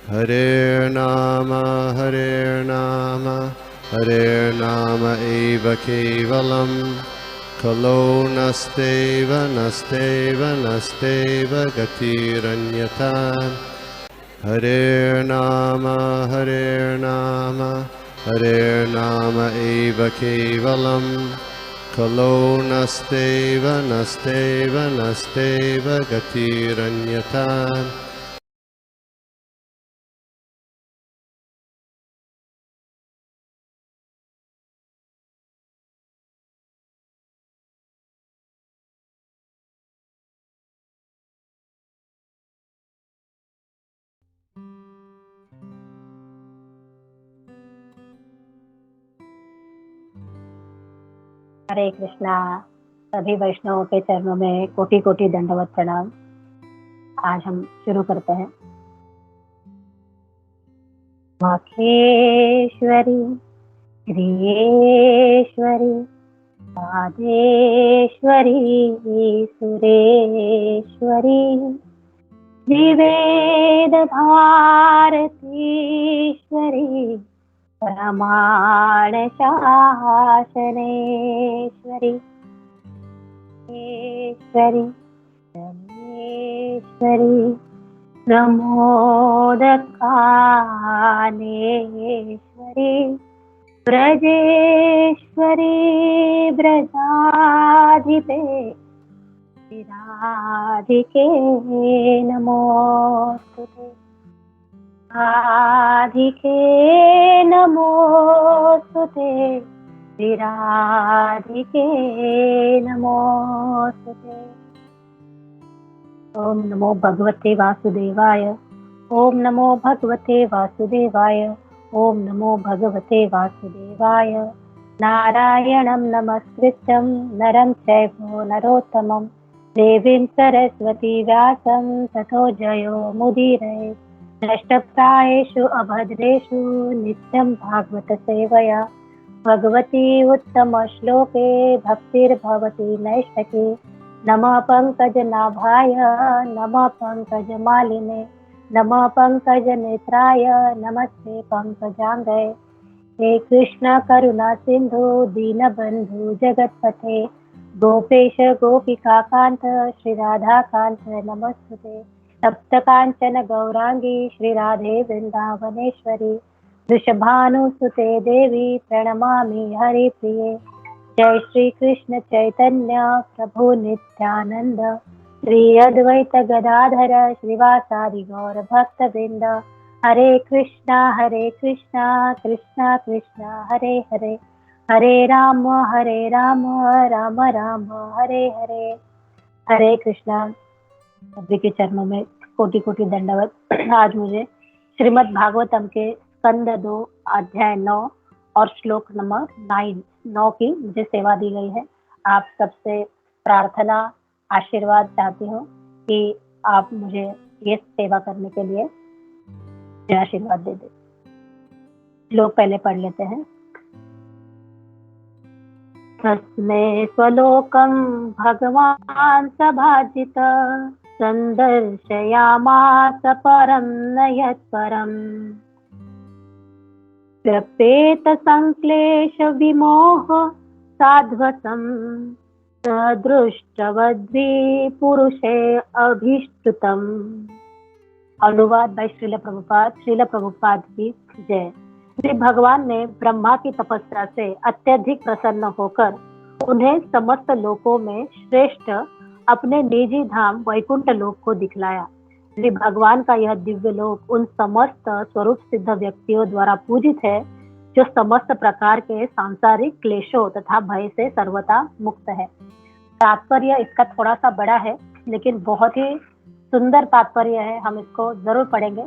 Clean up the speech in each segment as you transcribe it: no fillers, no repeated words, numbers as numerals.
हरेर्नाम हरेर्नाम एव केवलं खलो नस्तेव नस्तेव नस्तेव गतिरन्यथा। हरेर्नाम हरेर्नाम एव केवलं खलो नस्तेव नस्तेव नस्तेव गतिरन्यथा। हरे कृष्णा। सभी वैष्णवों के चरणों में कोटि कोटि दंडवत प्रणाम। आज हम शुरू करते हैं। मखेश्वरी श्रीयेश्वरी राधेश्वरी सुरेश्वरी निवेद भारतीश्वरी प्रमाण शासनेश्वरी ईश्वरी रमेश्वरी प्रमोदकानेश्वरी ब्रजेश्वरी ब्रजाधिपे राधिके नमोस्तुते। राधिके नमोस्तुते राधिके नमोस्तुते। ओम नमो भगवते वासुदेवाय। ओम नमो भगवते वासुदेवाय। ओम नमो भगवते वासुदेवाय। नारायणं नमस्कृत्यं नरं चैव नरोत्तमं देवीं सरस्वती व्यासं ततो जयो मुदीरये। नष्टप्रायेषु अभद्रेषु नित्यं भागवत सेवया भगवती उत्तमश्लोके भक्तिर्भवति नैष्ठकी। नमः पंकजनाभाय नमः पंकजमालिने नमः पंकजनेत्राय नमस्ते पंकजांगये। हे कृष्ण करुणा सिंधु दीनबंधु जगत्पते गोपेश गोपिकाकांत श्री राधाकांत नमस्ते। सप्तकांचन गौरांगी श्री राधे वृंदावनेश्वरी वृषभानुसुते देवी प्रणमामि हरिप्रिये। जय श्री कृष्ण चैतन्य प्रभु नित्यानंद श्री अद्वैत गदाधर श्रीवासादि गौर भक्तवृंद। हरे कृष्णा कृष्णा कृष्णा हरे हरे हरे राम राम राम हरे हरे। हरे कृष्णा। सभी के चरणों में कोटि कोटि दंडवत। आज मुझे श्रीमद् भागवतम के स्कंद 2 अध्याय 9 और श्लोक नंबर 9 की मुझे सेवा दी गई है। आप सबसे प्रार्थना आशीर्वाद चाहती हूँ कि आप मुझे ये सेवा करने के लिए आशीर्वाद दे दे। श्लोक पहले पढ़ लेते हैं। तस्मै स्वलोकं भगवान् सभाजित संदर्शयामास परं नयत्परम्। व्यपेत संक्लेश विमोह साध्वसं सदृष्टवद्भि पुरुषे अभिष्टुतम्। अनुवाद बाय श्रील प्रभुपाद की जय। श्री भगवान ने ब्रह्मा की तपस्या से अत्यधिक प्रसन्न होकर उन्हें समस्त लोकों में श्रेष्ठ अपने निजी धाम वैकुंठ लोक को दिखलाया। श्री भगवान का यह दिव्य लोक उन समस्त स्वरूप सिद्ध व्यक्तियों द्वारा पूजित है जो समस्त प्रकार के सांसारिक क्लेशों तथा भय से सर्वथा मुक्त है। तात्पर्य इसका थोड़ा सा बड़ा है लेकिन बहुत ही सुंदर तात्पर्य है। हम इसको जरूर पढ़ेंगे।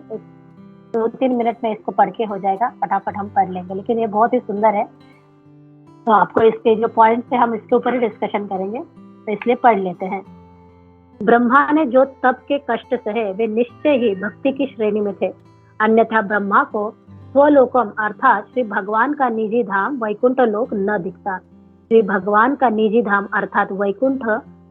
2-3 मिनट में इसको पढ़ के हो जाएगा, फटाफट हम पढ़ लेंगे, लेकिन ये बहुत ही सुंदर है। तो आपको इसके जो पॉइंट्स है हम इसके ऊपर ही डिस्कशन करेंगे, तो इसलिए पढ़ लेते हैं। ब्रह्मा ने जो तप के कष्ट सहे वे निश्चय ही भक्ति की श्रेणी में थे, अन्यथा ब्रह्मा को स्वलोकम अर्थात श्री भगवान का निजी धाम वैकुंठ लोक न दिखता। श्री भगवान का निजी धाम अर्थात वैकुंठ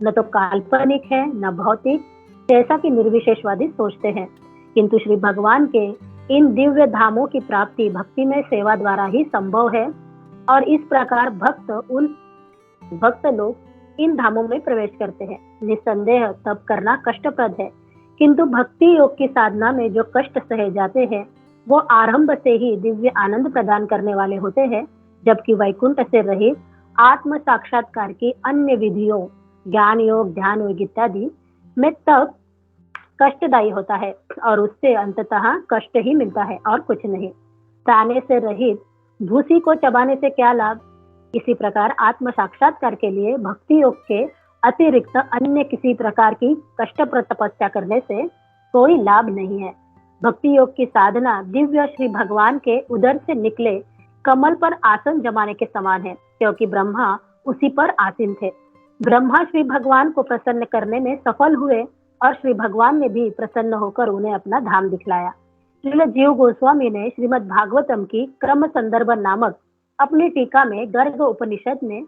न तो काल्पनिक है न भौतिक, जैसा कि निर्विशेषवादी सोचते हैं, किंतु श्री भगवान के इन दिव्य धामों की प्राप्ति भक्ति में सेवा द्वारा ही संभव है और इस प्रकार भक्त लोग इन धामों में प्रवेश करते हैं। निस्संदेह तप करना कष्टप्रद है, किंतु भक्ति योग की साधना में जो कष्ट सहे जाते हैं वो आरंभ से ही दिव्य आनंद प्रदान करने वाले होते हैं, जबकि वैकुंठ से रहित आत्म साक्षात्कार की अन्य विधियों ज्ञान योग ध्यान योग इत्यादि में तप कष्टदायी होता है और उससे अंततः कष्ट ही मिलता है और कुछ नहीं। प्राणे से रहित भूसी को चबाने से क्या लाभ। इसी प्रकार आत्म साक्षात्कार के लिए भक्ति योग के अतिरिक्त अन्य किसी प्रकार की कष्टप्रद तपस्या करने से कोई लाभ नहीं है। भक्ति योग की साधना दिव्य श्री भगवान के उदर से निकले कमल पर आसन जमाने के समान है, क्योंकि ब्रह्मा उसी पर आसीन थे। ब्रह्मा श्री भगवान को प्रसन्न करने में सफल हुए और श्री भगवान ने भी प्रसन्न होकर उन्हें अपना धाम दिखलाया। श्रील जीव गोस्वामी ने श्रीमद् भागवतम की क्रम संदर्भ नामक अपनी टीका में गर्ग उपनिषद में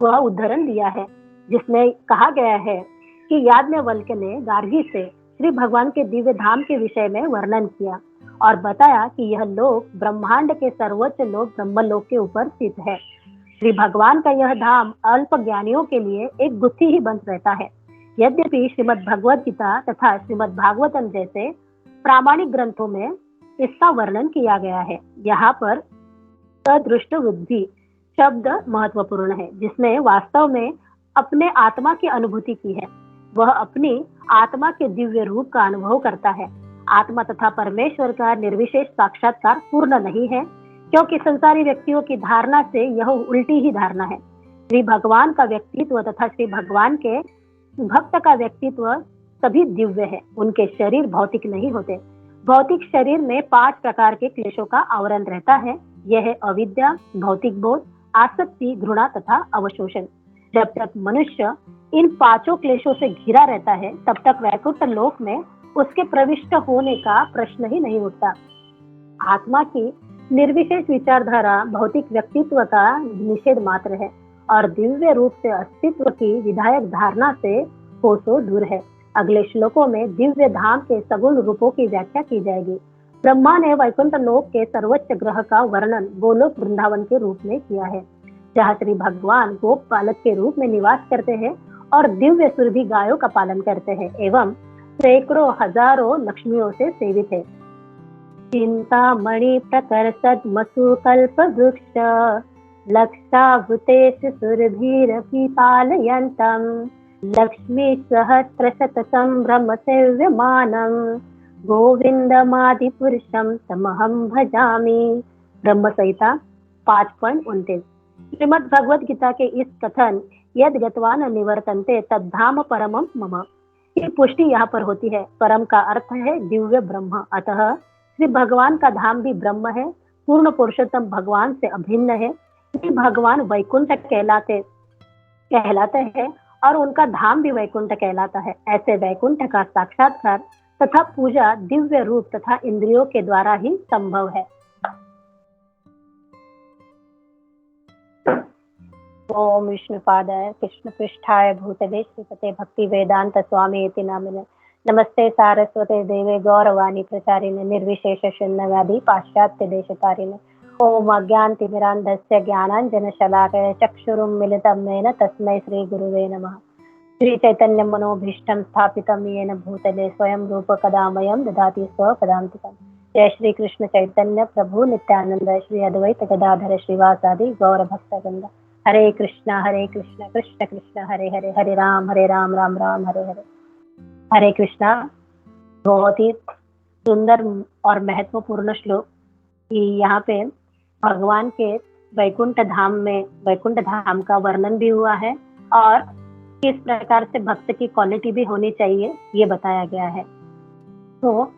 वह उदाहरण दिया है, जिसमें कहा गया है कि याज्ञवल्क्य ने गार्गी से श्री भगवान के दिव्य धाम के विषय में वर्णन किया और बताया कि यह लोक ब्रह्मांड के सर्वोच्च लोक ब्रह्मलोक के ऊपर स्थित है। श्री भगवान का यह धाम अल्प ज्ञानियों के लिए एक गुत्थी ही बन रहता है। यद्यपि श्रीमद् भगवद गीता तथा श्रीमद् भागवतम जैसे प्रामाणिक ग्रंथों में इसका वर्णन किया गया है, यहाँ पर सदृष्ट बुद्धि शब्द महत्वपूर्ण है, जिसने वास्तव में अपने आत्मा की अनुभूति की है। वह अपनी आत्मा के दिव्य रूप का अनुभव करता है। आत्मा तथा परमेश्वर का निर्विशेष साक्षात्कार पूर्ण नहीं है, क्योंकि संसारी व्यक्तियों की धारणा से यह उल्टी ही धारणा है। श्री भगवान का व्यक्तित्व तथा श्री भगवान के भक्त का व्यक्तित्व सभी दिव्य है। उनके शरीर भौतिक नहीं होते। भौतिक शरीर में 5 प्रकार के क्लेशों का आवरण रहता है। यह है अविद्या, भौतिक बोध, आसक्ति, घृणा तथा अवशोषण। जब तक मनुष्य इन 5 क्लेशों से घिरा रहता है, तब तक वैकुंठ लोक में उसके प्रविष्ट होने का प्रश्न ही नहीं उठता। आत्मा की निर्विशेष विचारधारा भौतिक व्यक्तित्व का निषेध मात्र है और दिव्य रूप से अस्तित्व की विधायक धारणा से कोसों दूर है। अगले श्लोकों में दिव्य धाम के सगुण रूपों की व्याख्या की जाएगी। ब्रह्मा ने वैकुंठ लोक के सर्वोच्च ग्रह का वर्णन गोलोक वृंदावन के रूप में किया है, जहाँ श्री भगवान गोप पालक के रूप में निवास करते हैं और दिव्य सुरभि गायों का पालन करते हैं एवं सैकड़ों हजारों लक्ष्मियों से सेवित है। चिंतामणि प्रकर्षद मसु कल्प वृक्ष लक्षावृतेषु सुरभिरपि पालयन्तम् लक्ष्मी सहस्रशत संभ्रम सेव्यमानं गोविंदमादिपुरुषं तमहं भजामि। ब्रह्म संहिता 5.29। श्रीमद् भगवद गीता के इस कथन यद गतवान निवर्तन्ते तद्धाम परमं मम की पुष्टि यहाँ पर होती है। परम का अर्थ है दिव्य ब्रह्म, अतः श्री भगवान का धाम भी ब्रह्म है, पूर्ण पुरुषोत्तम भगवान से अभिन्न है। श्री भगवान वैकुंठ कहलाते हैं और उनका धाम भी वैकुंठ कहलाता है। ऐसे वैकुंठ का साक्षात्कार तथा पूजा दिव्य रूप तथा इंद्रियों के द्वारा ही संभव है। ओम विष्णुपादाय कृष्ण पृष्ठाय भूतले श्रीपते भक्ति वेदांत स्वामी इति नामिने नमस्ते सारस्वते देवे गौरवाणी प्रचारिणे निर्विशेष शून्यवादी पाश्चात्य देशतारिणे ओम अज्ञानतिमिरान्धस्य ज्ञानाञ्जनशलाकया चक्षुरुन्मिलितं येन तस्मै श्रीगुरुवे नमः। श्री चैतन्य मनोभीष्टं स्थापितं येन भूतले स्वयं रूप कदा मह्यं ददाति स्वपदान्तिकम्। जय श्री कृष्ण चैतन्य प्रभु नित्यानंद श्री अद्वैत गदाधर श्रीवासादि गौर भक्तवृंद। हरे कृष्ण कृष्ण कृष्ण हरे हरे, हरे राम राम राम हरे हरे। हरे कृष्णा। बहुत ही सुंदर और महत्वपूर्ण श्लोक कि यहाँ पे भगवान के वैकुंठ धाम का वर्णन भी हुआ है और किस प्रकार से भक्त की क्वालिटी भी होनी चाहिए ये बताया गया है। तो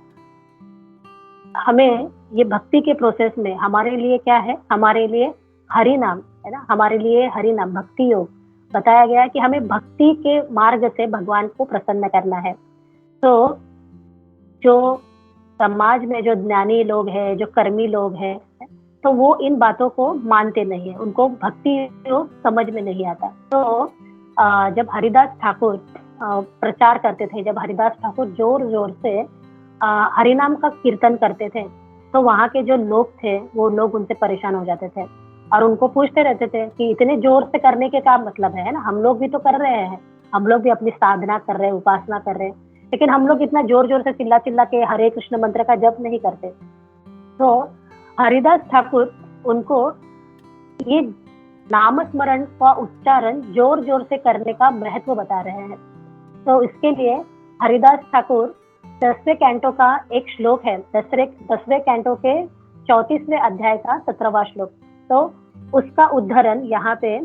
हमें ये भक्ति के प्रोसेस में हमारे लिए क्या है, हमारे लिए हरि नाम है ना, हमारे लिए हरि नाम भक्ति योग बताया गया है कि हमें भक्ति के मार्ग से भगवान को प्रसन्न करना है। तो जो समाज में जो ज्ञानी लोग हैं, जो कर्मी लोग हैं, तो वो इन बातों को मानते नहीं है, उनको भक्ति योग समझ में नहीं आता। तो जब हरिदास ठाकुर प्रचार करते थे, जब हरिदास ठाकुर जोर जोर से हरिनाम का कीर्तन करते थे, तो वहाँ के जो लोग थे वो लोग उनसे परेशान हो जाते थे और उनको पूछते रहते थे कि इतने जोर से करने के क्या मतलब है ना, हम लोग भी तो कर रहे हैं, हम लोग भी अपनी साधना कर रहे हैं, उपासना कर रहे हैं, लेकिन हम लोग इतना जोर जोर से चिल्ला चिल्ला के हरे कृष्ण मंत्र का जप नहीं करते। तो हरिदास ठाकुर उनको ये नाम स्मरण का उच्चारण जोर जोर से करने का महत्व बता रहे हैं। तो इसके लिए हरिदास ठाकुर 10वें कैंटो का एक श्लोक है, 10वें कैंटो के 34वें अध्याय का 17वां श्लोक, तो उसका उद्धरण यहाँ पे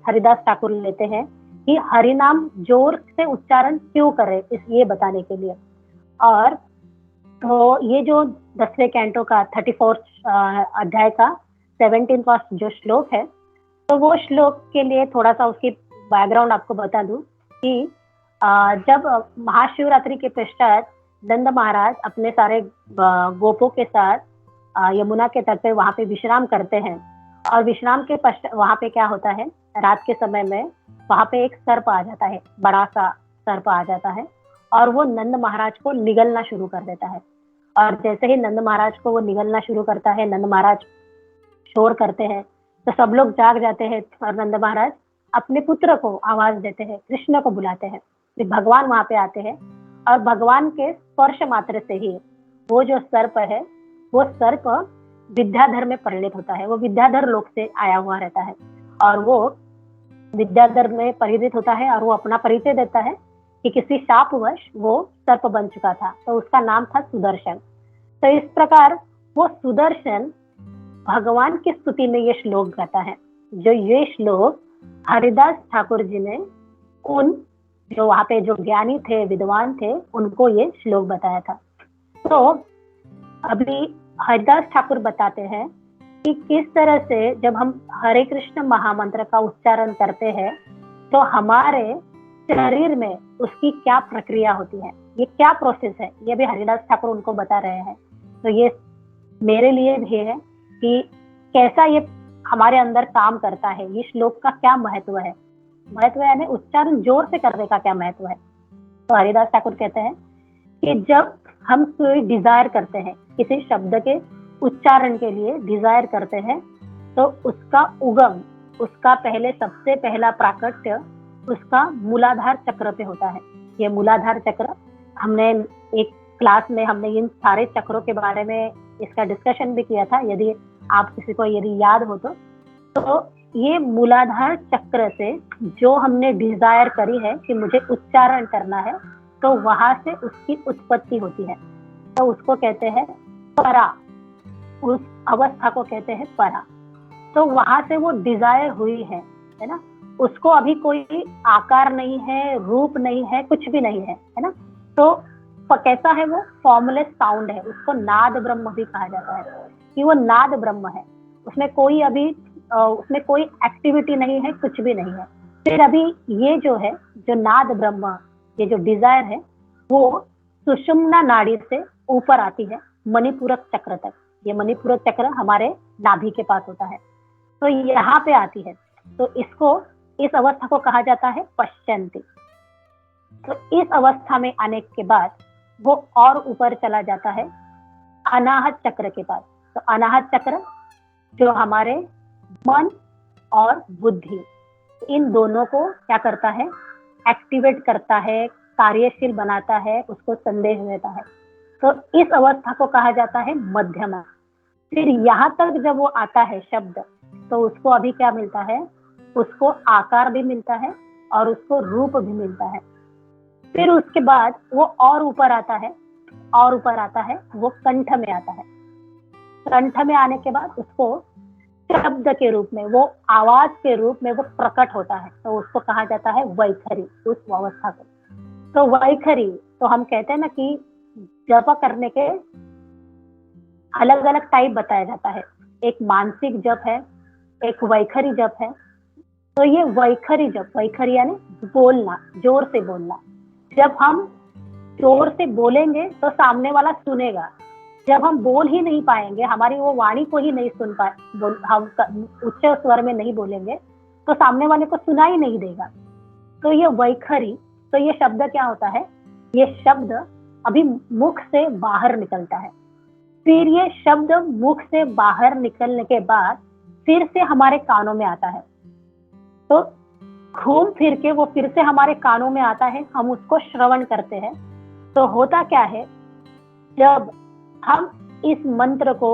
हरिदास ठाकुर लेते हैं कि हरिनाम जोर से उच्चारण क्यों करे, इस ये बताने के लिए। और तो ये जो 10वें कैंटो का 34 अध्याय का 17वां जो श्लोक है, तो वो श्लोक के लिए थोड़ा सा उसकी बैकग्राउंड आपको बता दूं कि जब महाशिवरात्रि के पश्चात नंद महाराज अपने सारे गोपों के साथ यमुना के तट पे वहां पे विश्राम करते हैं, और विश्राम के पश्चात वहां पे क्या होता है, रात के समय में वहां पे एक सर्प आ जाता है, बड़ा सा सर्प आ जाता है और वो नंद महाराज को निगलना शुरू कर देता है। और जैसे ही नंद महाराज को वो निगलना शुरू करता है, नंद महाराज शोर करते हैं, तो सब लोग जाग जाते हैं और नंद महाराज अपने पुत्र को आवाज देते हैं, कृष्ण को बुलाते हैं। फिर भगवान वहां पे आते हैं और भगवान के स्पर्श मात्र से ही वो जो सर्प है, वो सर्प विद्याधर में परिणित होता है। वो विद्याधर लोक से आया हुआ रहता है और वो विद्याधर में परिणित होता है और वो अपना परिचय देता है कि किसी शापवश वो सर्प बन चुका था, तो उसका नाम था सुदर्शन। तो इस प्रकार वो सुदर्शन भगवान की स्तुति में ये श्लोक गाता है। जो ये श्लोक हरिदास ठाकुर जी ने उन जो वहां पे जो ज्ञानी थे, विद्वान थे, उनको ये श्लोक बताया था। तो अभी हरिदास ठाकुर बताते हैं कि किस तरह से जब हम हरे कृष्ण महामंत्र का उच्चारण करते हैं तो हमारे शरीर में उसकी क्या प्रक्रिया होती है, ये क्या प्रोसेस है, ये भी हरिदास ठाकुर उनको बता रहे हैं। तो ये मेरे लिए भी है कि कैसा ये हमारे अंदर काम करता है, ये श्लोक का क्या महत्व है, महत्व यानी उच्चारण जोर से करने का क्या महत्व है। तो हरिदास ठाकुर कहते हैं कि जब हम कोई डिजायर करते हैं, किसी शब्द के उच्चारण के लिए डिजायर करते हैं, तो उसका उगम, उसका पहले सबसे पहला प्राकट्य उसका मूलाधार चक्र पे होता है। ये मूलाधार चक्र हमने एक क्लास में हमने इन सारे चक्रों के बारे में इसका डिस्कशन भी किया था, यदि आप किसी को यदि याद हो तो ये मूलाधार चक्र से जो हमने डिजायर करी है कि मुझे उच्चारण करना है, तो वहां से उसकी उत्पत्ति होती है, तो उसको कहते हैं परा, उस अवस्था को कहते हैं परा। तो वहां से वो डिजायर हुई है ना, उसको अभी कोई आकार नहीं है, रूप नहीं है, कुछ भी नहीं है ना। तो कैसा है वो, फॉर्मलेस साउंड है, उसको नाद ब्रह्म भी कहा जाता है कि वो नाद ब्रह्म है, उसमें कोई अभी उसमें कोई एक्टिविटी नहीं है, कुछ भी नहीं है। फिर अभी ये जो है, जो नाद ब्रह्म, ये जो डिजायर है, वो सुषुम्ना नाड़ी से ऊपर आती है मणिपूरक चक्र तक। ये मणिपूरक चक्र हमारे नाभि के पास होता है, तो यहाँ पे आती है। तो इसको, इस अवस्था को कहा जाता है पश्चंती। तो इस अवस्था में आने के बाद वो और ऊपर चला जाता है अनाहत चक्र के पास। तो अनाहत चक्र जो हमारे मन और बुद्धि, इन दोनों को क्या करता है, एक्टिवेट करता है, कार्यशील बनाता है, उसको संदेश देता है। तो इस अवस्था को कहा जाता है मध्यमा। फिर यहाँ तक जब वो आता है शब्द, तो उसको अभी क्या मिलता है, उसको आकार भी मिलता है और उसको रूप भी मिलता है। फिर उसके बाद वो और ऊपर आता है, और ऊपर आता है, वो कंठ में आता है। कंठ में आने के बाद उसको शब्द के रूप में, वो आवाज के रूप में वो प्रकट होता है, तो उसको कहा जाता है वैखरी, उस अवस्था को। तो वैखरी, तो हम कहते हैं ना कि जप करने के अलग अलग टाइप बताया जाता है, एक मानसिक जप है, एक वैखरी जप है। तो ये वैखरी जप, वैखरी यानी बोलना, जोर से बोलना। जब हम जोर से बोलेंगे तो सामने वाला सुनेगा, जब हम बोल ही नहीं पाएंगे, हमारी वो वाणी को ही नहीं सुन पाए, हम उच्च स्वर में नहीं बोलेंगे, तो सामने वाले को सुना ही नहीं देगा। तो ये वैखरी, तो ये शब्द क्या होता है, ये शब्द अभी मुख से बाहर निकलता है। फिर ये शब्द मुख से बाहर निकलने के बाद फिर से हमारे कानों में आता है। तो घूम फिर के वो फिर से हमारे कानों में आता है, हम उसको श्रवण करते हैं। तो होता क्या है, जब हम इस मंत्र को,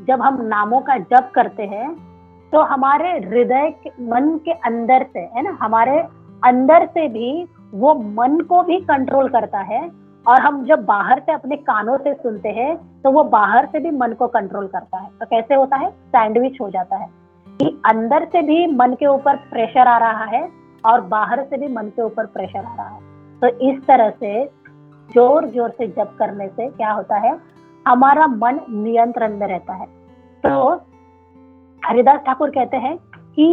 जब हम नामों का जप करते हैं, तो हमारे हृदय के, मन के अंदर से, है ना, हमारे अंदर से भी वो मन को भी कंट्रोल करता है। और हम जब बाहर से अपने कानों से सुनते हैं तो वो बाहर से भी मन को कंट्रोल करता है। तो कैसे होता है, सैंडविच हो जाता है कि अंदर से भी मन के ऊपर प्रेशर आ रहा है और बाहर से भी मन के ऊपर प्रेशर आ रहा है। तो इस तरह से जोर जोर से जप करने से क्या होता है, हमारा मन नियंत्रण में रहता है। तो हरिदास ठाकुर कहते हैं कि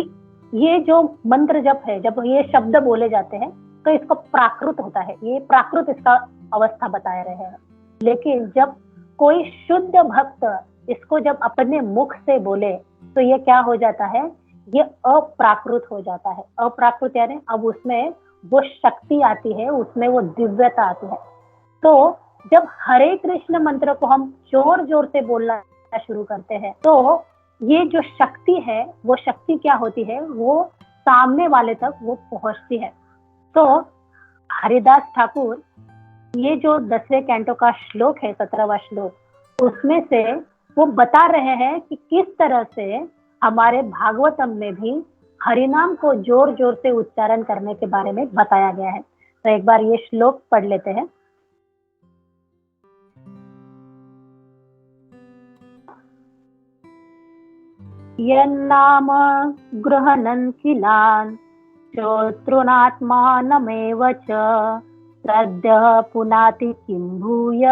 ये जो मंत्र जप है, जब ये शब्द बोले जाते हैं तो इसको प्राकृत होता है, ये प्राकृत इसका अवस्था बता रहे हैं। लेकिन जब कोई शुद्ध भक्त इसको जब अपने मुख से बोले तो ये क्या हो जाता है, ये अप्राकृत हो जाता है। अप्राकृत यानी अब उसमें वो शक्ति आती है, उसमें वो दिव्यता आती है। तो जब हरे कृष्ण मंत्र को हम जोर जोर से बोलना शुरू करते हैं तो ये जो शक्ति है, वो शक्ति क्या होती है, वो सामने वाले तक वो पहुंचती है। तो हरिदास ठाकुर ये जो 10वें कैंटो का श्लोक है, 17वां श्लोक, उसमें से वो बता रहे हैं कि किस तरह से हमारे भागवतम में भी हरिनाम को जोर जोर से उच्चारण करने के बारे में बताया गया है। तो एक बार ये श्लोक पढ़ लेते हैं। यन्नाम गृहणन् किलान् श्रोतॄणात्मानमेव च सद्यः पुनाति किं भूय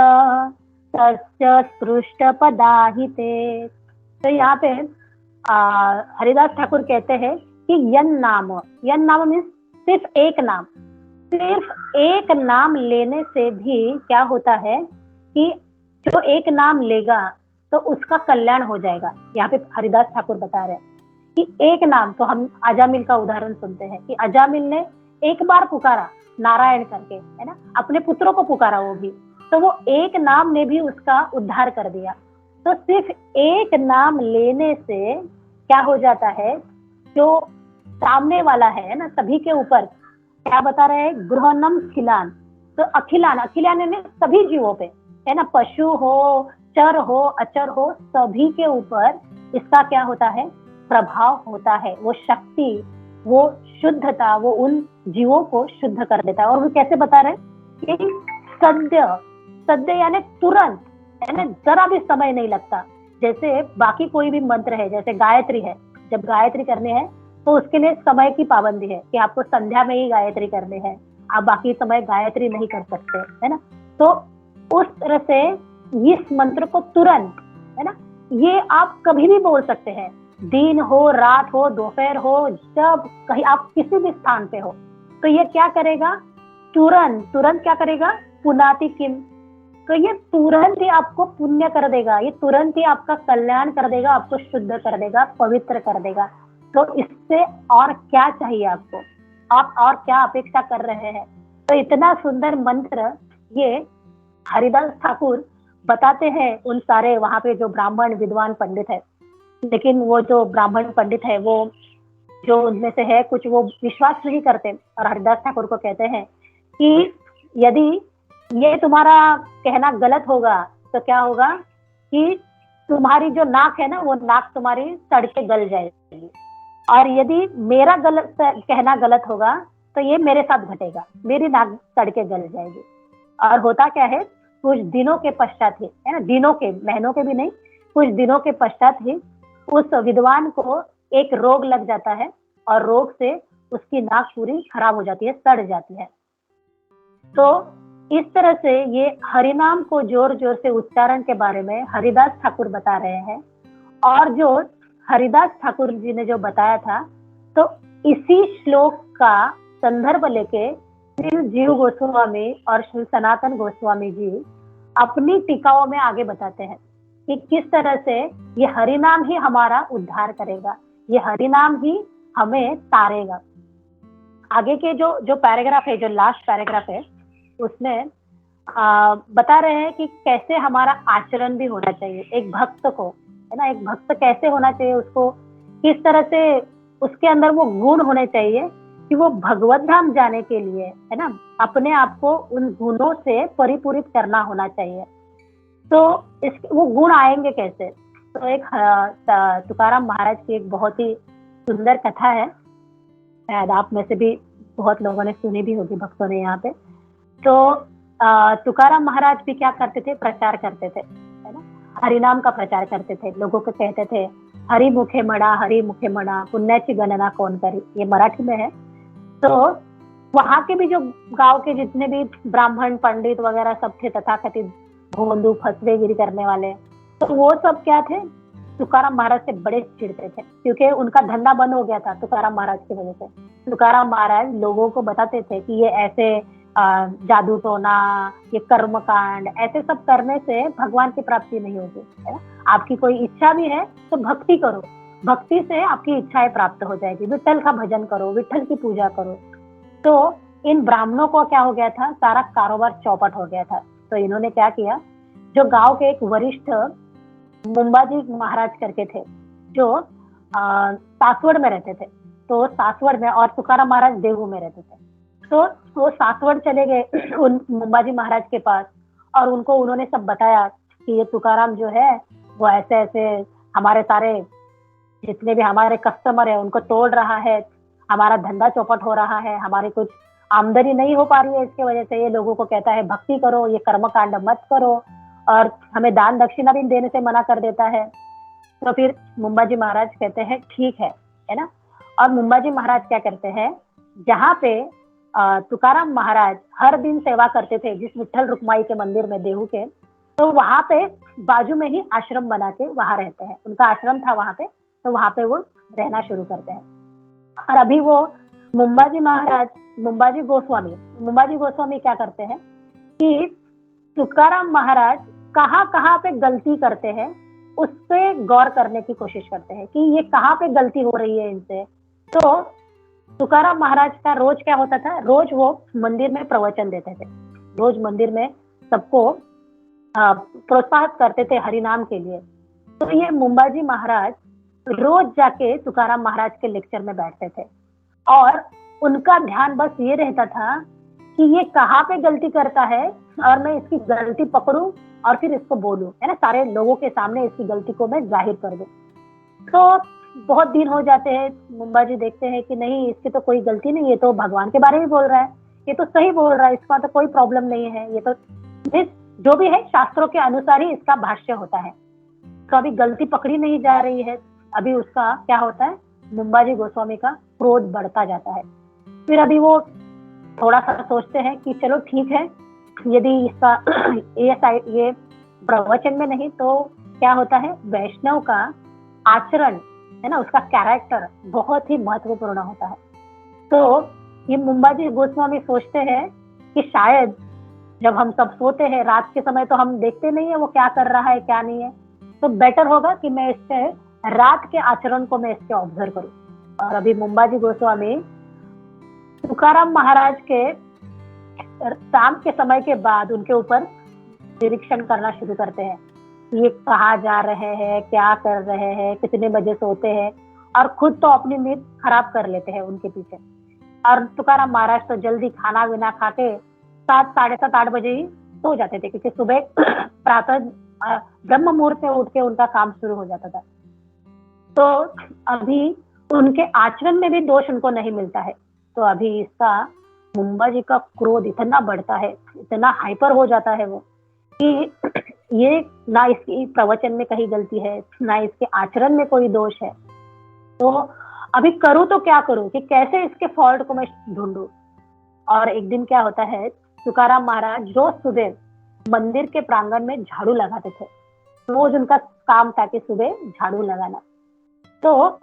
तस्य स्पृष्टपदाहिते। तो यहाँ पे हरिदास ठाकुर कहते हैं कि यन नाम मीन्स सिर्फ एक नाम, सिर्फ एक नाम लेने से भी क्या होता है कि जो एक नाम लेगा तो उसका कल्याण हो जाएगा। यहाँ पे हरिदास ठाकुर बता रहे हैं कि एक नाम, तो हम अजामिल का उदाहरण सुनते हैं कि अजामिल ने एक बार पुकारा नारायण करके, है ना, अपने पुत्रों को पुकारा वो भी, तो वो एक नाम ने भी उसका उद्धार कर दिया। तो सिर्फ एक नाम लेने से क्या हो जाता है, जो सामने वाला है ना, सभी के ऊपर क्या बता रहे हैं, गृहणम खिलान। तो अखिलान, अखिलान यानी सभी जीवों पे, है ना, पशु हो, चर हो, अचर हो, सभी के ऊपर इसका क्या होता है, प्रभाव होता है। वो शक्ति, वो शुद्धता, वो उन जीवों को शुद्ध कर देता है। और वो कैसे बता रहे हैं कि सद्य, सद्य यानी तुरंत, है ना, जरा भी समय नहीं लगता। जैसे बाकी कोई भी मंत्र है, जैसे गायत्री है, जब गायत्री करने हैं तो उसके लिए समय की पाबंदी है कि आपको संध्या में ही गायत्री करने हैं, आप बाकी समय गायत्री नहीं कर सकते, है ना। तो उस तरह से इस मंत्र को तुरंत, है ना, ये आप कभी भी बोल सकते हैं, दिन हो, रात हो, दोपहर हो, जब कहीं आप किसी भी स्थान पे हो, तो ये क्या करेगा, तुरंत तुरंत क्या करेगा, पुनाति किम, तो ये तुरंत ही आपको पुण्य कर देगा, ये तुरंत ही आपका कल्याण कर देगा, आपको शुद्ध कर देगा, पवित्र कर देगा। तो इससे और क्या चाहिए आपको, आप और क्या अपेक्षा कर रहे हैं। तो इतना सुंदर मंत्र ये हरिदास ठाकुर बताते हैं उन सारे वहां पे जो ब्राह्मण विद्वान पंडित है। लेकिन वो जो ब्राह्मण पंडित है, वो जो उनमें से है कुछ, वो विश्वास नहीं करते और हरिदास ठाकुर को कहते हैं कि यदि ये तुम्हारा कहना गलत होगा तो क्या होगा कि तुम्हारी जो नाक है ना, वो नाक तुम्हारी सड़ के गल जाएगी, और यदि मेरा गलत कहना गलत होगा तो ये मेरे साथ घटेगा, मेरी नाक सड़ के गल जाएगी। और होता क्या है, कुछ दिनों के पश्चात ही, है ना, दिनों के, महीनों के भी नहीं, कुछ दिनों के पश्चात ही उस विद्वान को एक रोग लग जाता है और रोग से उसकी नाक पूरी खराब हो जाती है, सड़ जाती है। तो इस तरह से ये हरिनाम को जोर जोर से उच्चारण के बारे में हरिदास ठाकुर बता रहे हैं। और जो हरिदास ठाकुर जी ने जो बताया था, तो इसी श्लोक का संदर्भ लेके श्री जीव गोस्वामी और श्री सनातन गोस्वामी जी अपनी टीकाओं में आगे बताते हैं कि किस तरह से ये हरिनाम ही हमारा उद्धार करेगा, ये हरिनाम ही हमें तारेगा। आगे के जो पैराग्राफ है, जो लास्ट पैराग्राफ है, उसमें बता रहे हैं कि कैसे हमारा आचरण भी होना चाहिए एक भक्त को, है ना। एक भक्त कैसे होना चाहिए, उसको किस तरह से उसके अंदर वो गुण होने चाहिए कि वो भगवत धाम जाने के लिए, है ना, अपने आप को उन गुणों से परिपूरित करना होना चाहिए। तो इस वो गुण आएंगे कैसे? तो एक तुकाराम महाराज की एक बहुत ही सुंदर कथा है, शायद आप में से भी बहुत लोगों ने सुनी भी होगी, भक्तों ने यहाँ पे। तो तुकाराम महाराज भी क्या करते थे, प्रचार करते थे, है ना। हरिनाम का प्रचार करते थे, लोगों को कहते थे हरि मुखे मणा पुण्याची गणना कौन करी, ये मराठी में है। तो वहां के भी जो गांव के जितने भी ब्राह्मण पंडित वगैरह सब थे, तथाकथित भोंदू फसवेगिरी करने वाले, तो वो सब क्या थे, तुकाराम महाराज से बड़े चिढ़ते थे, क्योंकि उनका धंधा बंद हो गया था तुकाराम महाराज की वजह से। तुकाराम महाराज लोगों को बताते थे कि ये ऐसे जादू टोना, ये कर्म कांड, ऐसे सब करने से भगवान की प्राप्ति नहीं होगी, है ना। आपकी कोई इच्छा भी है तो भक्ति करो, भक्ति से आपकी इच्छाएं प्राप्त हो जाएगी। विठल का भजन करो, विठल की पूजा करो। तो इन ब्राह्मणों को क्या हो गया था, सारा कारोबार चौपट हो गया था। तो इन्होंने क्या किया, जो गांव के एक वरिष्ठ मुंबाजी महाराज करके थे, जो सासवड़ में रहते थे, तो सासवड़ में, और तुकाराम महाराज देहू में रहते थे। तो वो सासवड़ चले गए उन मुंबाजी महाराज के पास, और उनको उन्होंने सब बताया कि ये तुकाराम जो है वो ऐसे ऐसे हमारे सारे जितने भी हमारे कस्टमर है उनको तोड़ रहा है, हमारा धंधा चौपट हो रहा है, हमारी कुछ आमदनी नहीं हो पा रही है, इसके वजह से ये लोगों को कहता है भक्ति करो, ये कर्म कांड मत करो, और हमें दान दक्षिणा भी देने से मना कर देता है। तो फिर मुंबाजी महाराज कहते हैं ठीक है ना। और मुंबाजी महाराज क्या करते हैं, जहाँ पे तुकाराम महाराज हर दिन सेवा करते थे जिस विठल रुक्माई के मंदिर में देहू के, तो वहां पे बाजू में ही आश्रम बना के वहां रहते हैं, उनका आश्रम था वहां पे, तो वहां पे वो रहना शुरू करते हैं। और अभी वो मुंबाजी गोस्वामी क्या करते हैं कि तुकाराम महाराज कहाँ कहाँ पे गलती करते हैं उस पे गौर करने की कोशिश करते हैं कि ये कहाँ पे गलती हो रही है इनसे। तो तुकाराम महाराज का रोज क्या होता था, रोज वो मंदिर में प्रवचन देते थे, रोज मंदिर में सबको प्रोत्साहित करते थे हरिनाम के लिए। तो ये मुंबाजी महाराज रोज जाके तुकाराम महाराज के लेक्चर में बैठते थे, और उनका ध्यान बस ये रहता था कि ये कहाँ पे गलती करता है और मैं इसकी गलती पकड़ूं और फिर इसको बोलूं, है ना, सारे लोगों के सामने इसकी गलती को मैं जाहिर कर दूं। तो बहुत दिन हो जाते हैं, मुंबाजी देखते हैं कि नहीं इसकी तो कोई गलती नहीं, ये तो भगवान के बारे में बोल रहा है, ये तो सही बोल रहा है, इसका तो कोई प्रॉब्लम नहीं है, ये तो जो भी है शास्त्रों के अनुसार ही इसका भाष्य होता है। तो अभी गलती पकड़ी नहीं जा रही है, अभी उसका क्या होता है, मुंबाजी गोस्वामी का क्रोध बढ़ता जाता है। फिर अभी वो थोड़ा सा सोचते हैं कि चलो ठीक है, यदि इसका ये प्रवचन में नहीं तो क्या होता है, वैष्णव का आचरण, है ना, उसका कैरेक्टर बहुत ही महत्वपूर्ण होता है। तो ये मुंबाजी गोस्वामी सोचते हैं कि शायद जब हम सब सोते हैं रात के समय तो हम देखते नहीं है वो क्या कर रहा है क्या नहीं है, तो बेटर होगा कि मैं इससे रात के आचरण को मैं इसके ऑब्जर्व करूं। और अभी मुंबाजी गोस्वामी तुकाराम महाराज के शाम के समय के बाद उनके ऊपर निरीक्षण करना शुरू करते हैं, ये कहाँ जा रहे हैं, क्या कर रहे हैं, कितने बजे सोते हैं, और खुद तो अपनी नींद खराब कर लेते हैं उनके पीछे। और तुकाराम महाराज तो जल्दी खाना वीना खा के 7, साढ़े 7, 8 बजे ही सो जाते थे, क्योंकि सुबह प्रातः ब्रह्म मुहूर्त में उठ के उनका काम शुरू हो जाता था। तो अभी उनके आचरण में भी दोष उनको नहीं मिलता है। तो अभी इसका मुंबाजी का क्रोध इतना बढ़ता है, इतना हाइपर हो जाता है वो, कि ये ना इसकी प्रवचन में कहीं गलती है, ना इसके आचरण में कोई दोष है, तो अभी करूँ तो क्या करूँ, कि कैसे इसके फॉल्ट को मैं ढूंढूं। और एक दिन क्या होता है, तुकाराम महाराज रोज सुबह मंदिर के प्रांगण में झाड़ू लगाते थे, रोज उनका काम था कि सुबह झाड़ू लगाना। तो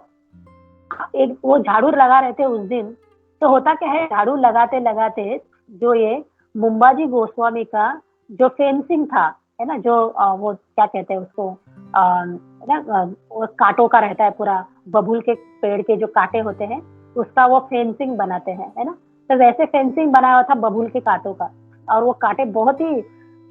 एक वो झाड़ू लगा रहे थे उस दिन, तो होता क्या है, झाड़ू लगाते लगाते जो ये मुंबाजी गोस्वामी का जो फेंसिंग था, है ना, जो वो क्या कहते हैं उसको, ना वो कांटों का रहता है पूरा, बबूल के पेड़ के जो कांटे होते हैं उसका वो फेंसिंग बनाते हैं, है ना, तो वैसे फेंसिंग बनाया हुआ था बबूल के कांटों का। और वो कांटे बहुत ही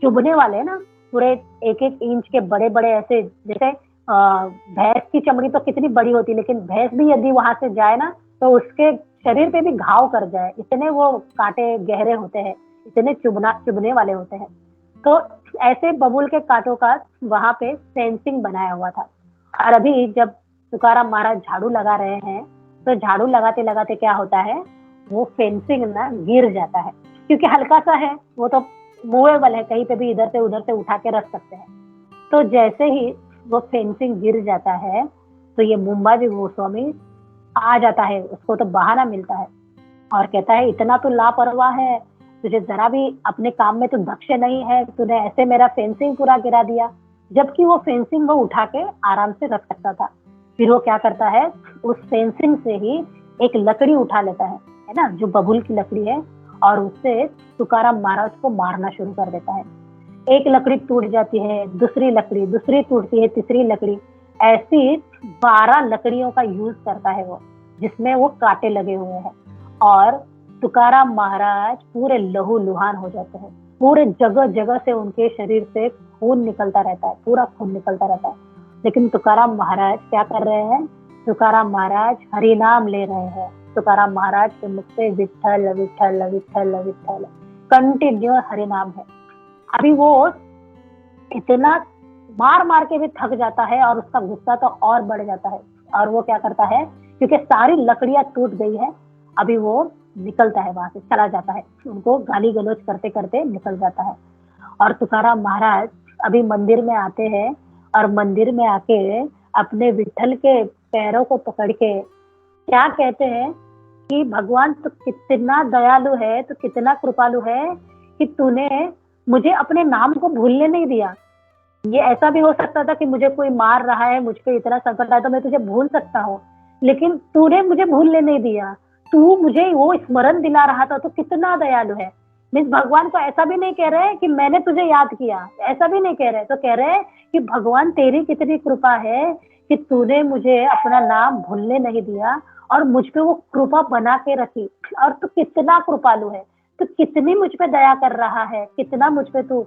चुभने वाले हैं ना, पूरे 1-1 इंच के बड़े-बड़े ऐसे, जैसे भैंस की चमड़ी तो कितनी बड़ी होती है, लेकिन भैंस भी यदि वहां से जाए ना तो उसके शरीर पे भी घाव कर जाए, इतने वो कांटे गहरे होते हैं, इतने चुभने वाले होते हैं। तो ऐसे बबूल के कांटों का वहां पे फेंसिंग बनाया हुआ था। और अभी जब तुकाराम महाराज झाड़ू लगा रहे हैं, तो झाड़ू लगाते लगाते क्या होता है, वो फेंसिंग ना गिर जाता है, क्योंकि हल्का सा है, वो तो मूवेबल है, कहीं पे भी इधर से उधर से उठा के रख सकते हैं। तो जैसे ही वो फेंसिंग गिर जाता है, तो ये मुंबाजी गोस्वामी आ जाता है, उसको तो बहाना मिलता है और कहता है इतना तो लापरवाह है, तुझे जरा भी अपने काम में तो दक्ष नहीं है, तूने ऐसे मेरा फेंसिंग पूरा गिरा दिया। जबकि वो फेंसिंग वो उठा के आराम से रख सकता था। फिर वो क्या करता है, उस फेंसिंग से ही एक लकड़ी उठा लेता है ना, जो बबूल की लकड़ी है, और उससे तुकाराम महाराज को मारना शुरू कर देता है। एक लकड़ी टूट जाती है, दूसरी टूटती है, तीसरी लकड़ी, ऐसी 12 लकड़ियों का यूज करता है वो, जिसमें वो कांटे लगे हुए हैं। और तुकाराम महाराज पूरे लहूलुहान हो जाते हैं, पूरे जगह जगह से उनके शरीर से खून निकलता रहता है, पूरा खून निकलता रहता है। लेकिन तुकाराम महाराज क्या कर रहे हैं, तुकाराम महाराज हरि नाम ले रहे हैं। तुकाराम महाराज के मुख से विठ्ठल विठ्ठल विठ्ठल विठ्ठल कंटिन्यू हरि नाम है। अभी वो इतना मार मार के भी थक जाता है और उसका गुस्सा तो और बढ़ जाता है। और वो क्या करता है, क्योंकि सारी लकड़ियां टूट गई है, अभी वो निकलता है, वहां से चला जाता है, उनको गाली गलौज करते करते निकल जाता है। और तुकाराम महाराज अभी मंदिर में आते हैं, और मंदिर में आके अपने विठ्ठल के पैरों को पकड़ के क्या कहते हैं कि भगवान तो कितना दयालु है, तो कितना कृपालु है कि तूने मुझे अपने नाम को भूलने नहीं दिया। ये ऐसा भी हो सकता था कि मुझे कोई मार रहा है, मुझ पे इतना संकट आया तो मैं तुझे भूल सकता हूँ, लेकिन तूने मुझे भूलने नहीं दिया, तू मुझे वो स्मरण दिला रहा था, तो कितना दयालु है। मीन्स भगवान को ऐसा भी नहीं कह रहे कि मैंने तुझे याद किया, ऐसा भी नहीं कह रहे, तो कह रहे कि भगवान तेरी कितनी कृपा है कि तूने मुझे अपना नाम भूलने नहीं दिया और मुझ पे वो कृपा बना के रखी। और तू कितना कृपालु है, तू कितनी मुझ पे दया कर रहा है, कितना मुझ पे तू,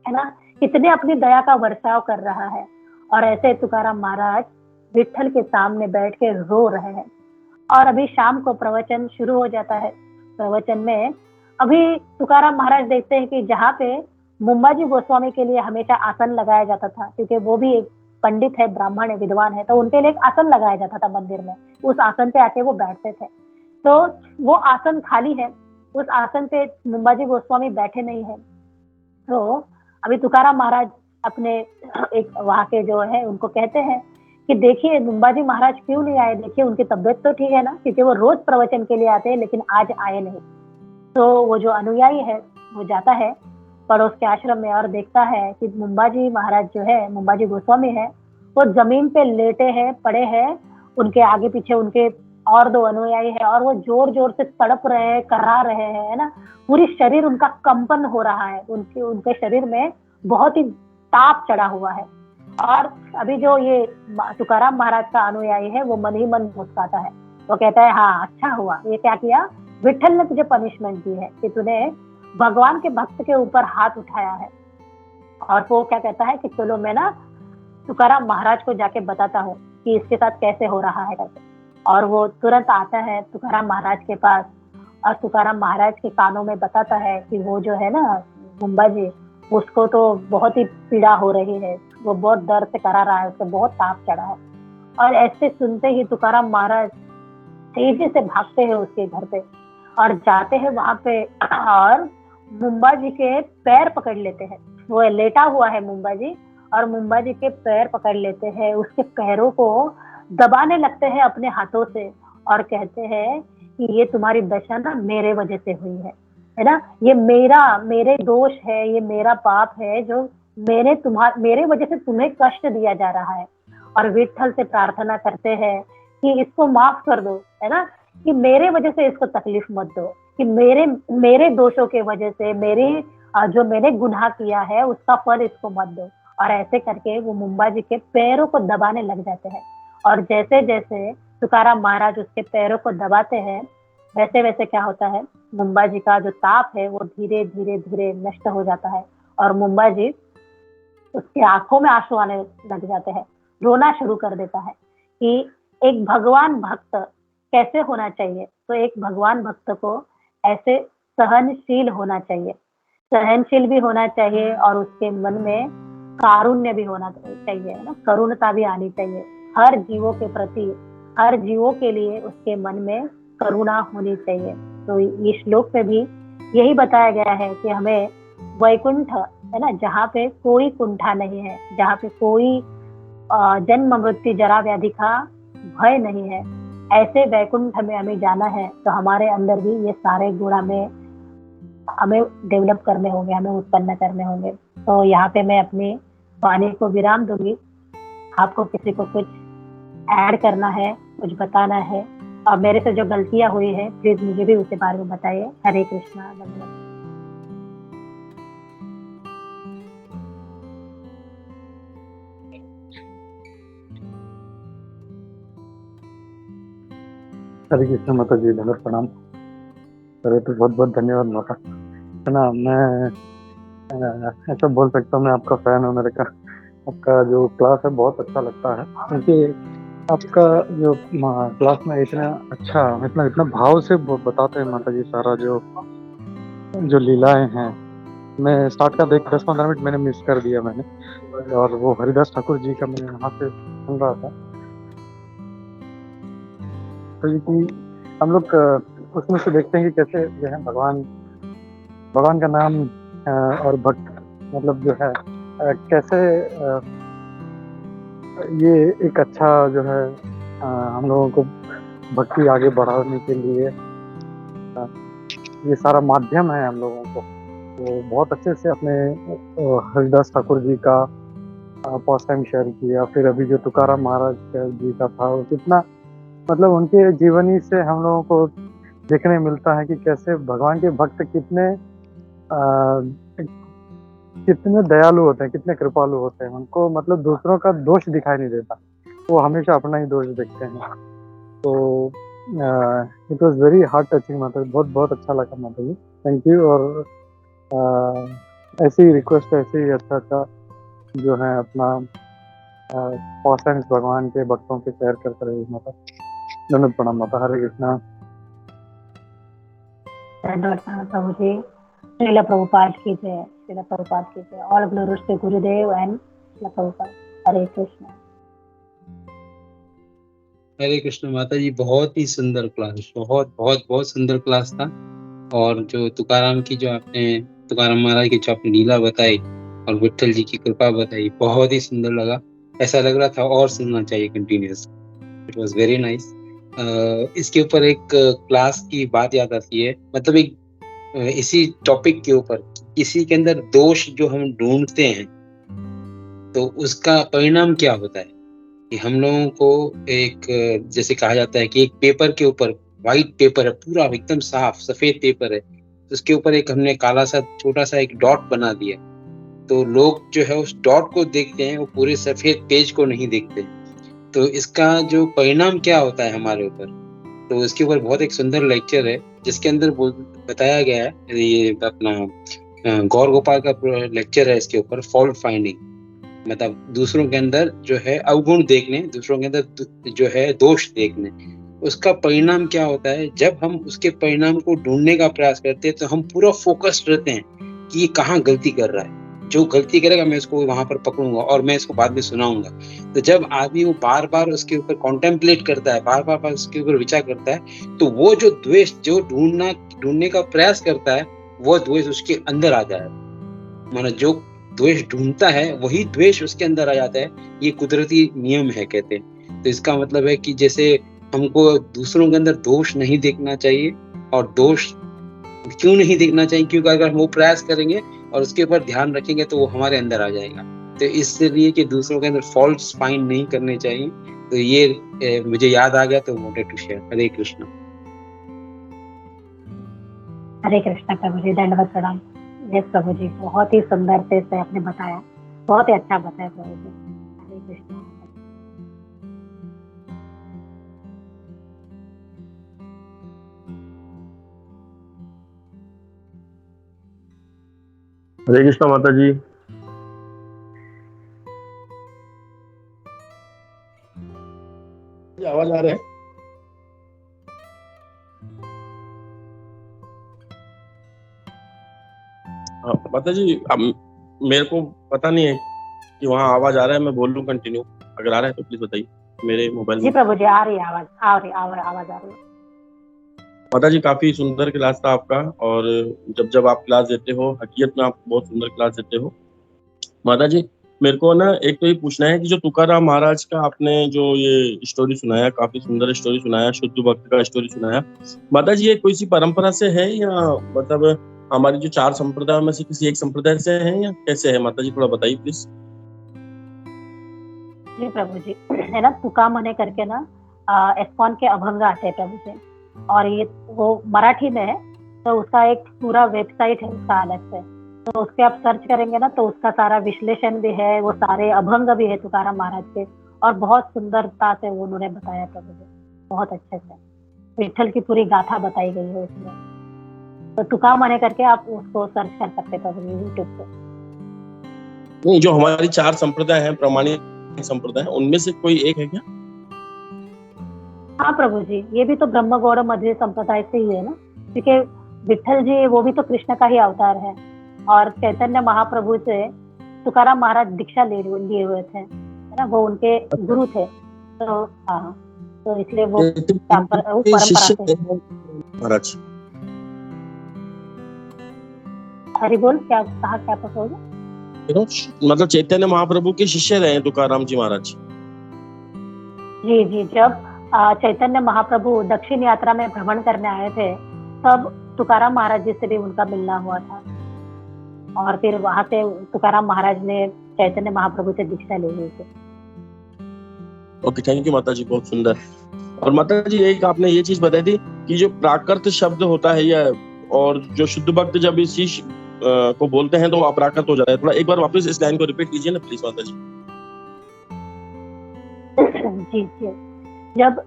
है ना, कितने अपनी दया का वर्षाव कर रहा है। और ऐसे तुकाराम महाराज विठ्ठल के सामने बैठ के रो रहे हैं। और अभी शाम को प्रवचन शुरू हो जाता है। प्रवचन में अभी तुकाराम महाराज देखते हैं कि जहाँ पे मुंबाजी गोस्वामी के लिए हमेशा आसन लगाया जाता था, क्योंकि वो भी एक पंडित है, ब्राह्मण है, विद्वान है, तो उनके लिए एक आसन लगाया जाता था मंदिर में, उस आसन पे आके वो बैठते थे। तो वो आसन खाली है, उस आसन पे मुंबाजी गोस्वामी बैठे नहीं है। तो अभी तुकाराम महाराज अपने एक वहाँ के जो है उनको कहते हैं कि देखिए मुंबाजी महाराज क्यों नहीं आए, देखिए उनकी तबीयत तो ठीक है ना, क्योंकि वो रोज प्रवचन के लिए आते हैं, लेकिन आज आए नहीं। तो वो जो अनुयायी है वो जाता है पड़ोस के आश्रम में और देखता है कि मुंबाजी महाराज जो है, मुंबाजी गोस्वामी है, वो जमीन पे लेटे हैं, पड़े हैं, उनके आगे पीछे उनके और 2 अनुयायी है, और वो जोर जोर से तड़प रहे हैं, कर्रा रहे हैं, है ना, पूरी शरीर उनका कंपन हो रहा है, उनके शरीर में बहुत ही ताप चढ़ा हुआ है। और अभी जो ये तुकाराम महाराज का अनुयायी है वो मन ही मन मुस्कुराता है, वो कहता है हाँ अच्छा हुआ, ये क्या किया, विठ्ठल ने तुझे पनिशमेंट दी है कि तूने भगवान के भक्त के ऊपर हाथ उठाया है। और वो क्या कहता है कि चलो मैं ना तुकाराम महाराज को जाके बताता हूँ कि इसके साथ कैसे हो रहा है करके। और वो तुरंत आता है तुकाराम महाराज के पास, और तुकाराम महाराज के कानों में बताता है कि वो जो है ना मुंबाजी, उसको तो बहुत ही पीड़ा हो रही है, वो बहुत दर्द से करा रहा है, उसको बहुत ताप चढ़ा है। और ऐसे सुनते ही तुकाराम महाराज तेजी से भागते हैं उसके घर पे और जाते हैं वहां पे, और मुंबाजी के पैर पकड़ लेते हैं। वो लेटा हुआ है मुंबाजी, और मुंबाजी के पैर पकड़ लेते हैं, उसके पैरों को दबाने लगते हैं अपने हाथों से, और कहते हैं कि ये तुम्हारी दशा ना मेरे वजह से हुई है ना, ये मेरे दोष है, ये मेरा पाप है जो मेरे वजह से तुम्हें कष्ट दिया जा रहा है। और विठ्ठल से प्रार्थना करते हैं कि इसको माफ कर दो, है ना, कि मेरे वजह से इसको तकलीफ मत दो, कि मेरे दोषों के वजह से जो मैंने गुनाह किया है उसका फल इसको मत दो। और ऐसे करके वो मुंबाजी के पैरों को दबाने लग जाते हैं। और जैसे जैसे तुकाराम महाराज उसके पैरों को दबाते हैं, वैसे वैसे क्या होता है, मुंबा जी का जो ताप है वो धीरे धीरे धीरे नष्ट हो जाता है, और मुंबा जी, उसकी आंखों में आंसू आने लग जाते हैं, रोना शुरू कर देता है कि एक भगवान भक्त कैसे होना चाहिए। तो एक भगवान भक्त को ऐसे सहनशील होना चाहिए, सहनशील भी होना चाहिए, और उसके मन में कारुण्य भी होना चाहिए, है ना, करुणता भी आनी चाहिए हर जीवों के प्रति। हर जीवों के लिए उसके मन में करुणा होनी चाहिए। तो इस श्लोक में भी यही बताया गया है कि हमें वैकुंठ, है ना, जहाँ पे कोई कुंठा नहीं है, जहाँ पे कोई जन्म मृत्यु जरा व्याधि का भय नहीं है, ऐसे वैकुंठ में हमें जाना है। तो हमारे अंदर भी ये सारे गुण हमें डेवलप करने होंगे, हमें उत्पन्न करने होंगे। तो यहाँ पे मैं अपनी वाणी को विराम दूंगी। आपको किसी को कुछ ऐड करना है, कुछ बताना है, और मेरे से जो गलतियां हुई है प्लीज मुझे भी उसके बारे में बताइए। हरे कृष्णा, धन्यवाद। हरे कृष्ण माता जी, धन्यवाद, प्रणाम। अरे तो बहुत बहुत धन्यवाद माता, है ना। मैं ऐसा बोल सकता हूँ, मैं आपका फैन हूँ। मेरे का आपका जो क्लास है बहुत अच्छा लगता है, क्योंकि आपका जो क्लास में इतना अच्छा, इतना इतना भाव से बताते हैं माता जी सारा जो जो लीलाएं हैं। मैं स्टार्ट का देख 10-15 मिनट मैंने मिस कर दिया मैंने, और वो हरिदास ठाकुर जी का मैं यहाँ से सुन रहा था। तो ये कि हम लोग उसमें से देखते हैं कि कैसे जो है भगवान का नाम और भक्त, मतलब जो है कैसे ये एक अच्छा जो है हम लोगों को भक्ति आगे बढ़ाने के लिए ये सारा माध्यम है हम लोगों को। तो बहुत अच्छे से अपने हरिदास ठाकुर जी का फर्स्ट टाइम शेयर किया। फिर अभी जो तुकाराम महाराज जी का था, वो कितना, मतलब उनके जीवनी से हम लोगों को देखने मिलता है कि कैसे भगवान के भक्त कितने कितने दयालु होते हैं, कितने कृपालु होते हैं। उनको मतलब दूसरों का दोष दिखाई नहीं देता, वो हमेशा अपना ही दोष देखते हैं। तो it was very heart touching माता जी, बहुत बहुत अच्छा लगा माता जी, थैंक यू। और ऐसी ही रिक्वेस्ट, ऐसे ही अच्छा अच्छा जो है अपना पॉसेंस भगवान के भक्तों के शेयर करते रहिए माता। धन्यवाद, प्रणाम माता। हरे कृष्णा। धन्यवाद प्रभु जी। श्रीला प्रभुपाद की जय, श्रीला प्रभुपाद की जय। All glories to Gurudev and Srila Prabhupada. हरे कृष्णा। हरे कृष्ण माता जी, बहुत ही सुंदर क्लास, बहुत बहुत बहुत सुंदर क्लास था। और जो तुकाराम की, जो आपने तुकाराम महाराज की जो आपने लीला बताई और विट्ठल जी की कृपा बताई, बहुत ही सुंदर लगा। ऐसा लग रहा था और सुनना चाहिए continuous. It was very nice. इसके ऊपर एक क्लास की बात याद आती है, मतलब एक इसी टॉपिक के ऊपर, किसी के अंदर दोष जो हम ढूंढते हैं तो उसका परिणाम क्या होता है। कि हम लोगों को एक, जैसे कहा जाता है कि एक पेपर के ऊपर, व्हाइट पेपर है, पूरा एकदम साफ सफेद पेपर है, तो उसके ऊपर एक हमने काला सा छोटा सा एक डॉट बना दिया, तो लोग जो है उस डॉट को देखते हैं, वो पूरे सफेद पेज को नहीं देखते। तो इसका जो परिणाम क्या होता है हमारे ऊपर, तो इसके ऊपर बहुत एक सुंदर लेक्चर है जिसके अंदर बताया गया है। ये अपना गौर गोपाल का लेक्चर है इसके ऊपर, फॉल्ट फाइंडिंग, मतलब दूसरों के अंदर जो है अवगुण देखने, दूसरों के अंदर जो है दोष देखने, उसका परिणाम क्या होता है। जब हम उसके परिणाम को ढूंढने का प्रयास करते हैं तो हम पूरा फोकस्ड रहते हैं कि ये कहाँ गलती कर रहा है, जो गलती करेगा मैं इसको वहां पर पकड़ूंगा और मैं इसको बाद में सुनाऊंगा। तो जब आदमी वो बार बार उसके ऊपर कॉन्टेम्पलेट करता है, बार बार उसके ऊपर विचार करता है, तो वो जो द्वेष जो ढूंढने का प्रयास करता है, वो द्वेष उसके अंदर आ जाए। माना जो द्वेष ढूंढता है वही द्वेष उसके अंदर आ जाता है। ये कुदरती नियम है कहते हैं। तो इसका मतलब है कि जैसे हमको दूसरों के अंदर दोष नहीं देखना चाहिए, और दोष क्यों नहीं देखना चाहिए, क्योंकि अगर हम वो प्रयास करेंगे और उसके ऊपर ध्यान रखेंगे तो वो हमारे अंदर आ जाएगा। तो इसलिए कि दूसरों के अंदर फॉल्ट्स फाइंड नहीं करने चाहिए। तो ये मुझे याद आ गया, तो वांटेड टू शेयर। हरे कृष्ण। हरे कृष्णा प्रभु जी, दंडवत प्रणाम। यस प्रभु जी, बहुत ही सुंदर से आपने बताया, बहुत ही अच्छा बताया प्रभु जी। हरे कृष्णा। हरे कृष्णा माता जी। आवाज आ रहा है? हाँ माता जी, अब मेरे को पता नहीं है कि वहाँ आवाज आ रहा है, मैं बोल लूँ कंटिन्यू? अगर आ रहा है तो प्लीज बताइए मेरे मोबाइल जी में। प्रभु जी, आ रही है आवाज, आवाज आ रही है। माता जी काफी सुंदर क्लास था आपका, और जब आप क्लास देते हो हकीकत में आप बहुत सुंदर क्लास देते हो माता जी। मेरे को ना एक तो ये पूछना है कि जो तुकाराम महाराज का आपने जो ये स्टोरी सुनाया, काफी सुंदर स्टोरी सुनाया, शुद्ध भक्त का स्टोरी सुनाया माता जी, ये कोई सी परंपरा से है या मतलब हमारी जो 4 संप्रदायों में से किसी एक संप्रदाय से है या कैसे है माता जी, थोड़ा बताइए प्लीज। जी प्रभु जी, है ना, तुकामने करके ना एस्कॉन के अभंग आते हैं प्रभु जी, और ये वो मराठी में है, तो उसका एक पूरा वेबसाइट है उसका अलग से, तो उसके आप सर्च करेंगे ना तो उसका सारा विश्लेषण भी है, वो सारे अभंग भी है तुकाराम महाराज के, और बहुत सुंदरता से वो उन्होंने बताया प्रभु जी, बहुत अच्छे से विठल की पूरी गाथा बताई गई है उसमें। तो तुकामने करके आप उसको सर्च कर सकते हैं प्रभु जी यूट्यूब पे। नहीं, जो हमारी 4 संप्रदाय हैं, प्रामाणिक संप्रदाय, उनमें से कोई एक है क्या? हाँ प्रभु जी, ये भी तो ब्रह्म गौड़ मध्य संप्रदाय से ही है ना, क्योंकि विठल जी वो भी तो कृष्ण का ही अवतार है, और चैतन्य महाप्रभु से तुकाराम महाराज दीक्षा लिए हुए थे, है ना, वो उनके गुरु थे। तो हाँ, तो इसलिए वो परंपरा शिष्य से। महाराज, हरि बोल, क्या कहा, क्या पकड़ोगे? मतलब चैतन्य महाप्रभु के शिष्य रहे हैं तुकाराम जी महाराज। जी जी, जब चैतन्य महाप्रभु दक्षिण यात्रा में भ्रमण करने आए थे, तब तुकाराम महाराज जी से भी उनका मिलना हुआ था, और फिर वहां से तुकाराम महाराज ने चैतन्य महाप्रभु से दीक्षा ले ली थी। ओके, थैंक यू माता जी, बहुत सुंदर। और माता जी एक आपने ये चीज बताई थी कि जो प्राकृत शब्द होता है या, और जो शुद्ध भक्त जब इस चीज को बोलते हैं तो वो अप्राकृत हो जाता है। थोड़ा एक बार वापस इस लाइन को रिपीट कीजिए ना प्लीज माता जी। जी जी, जब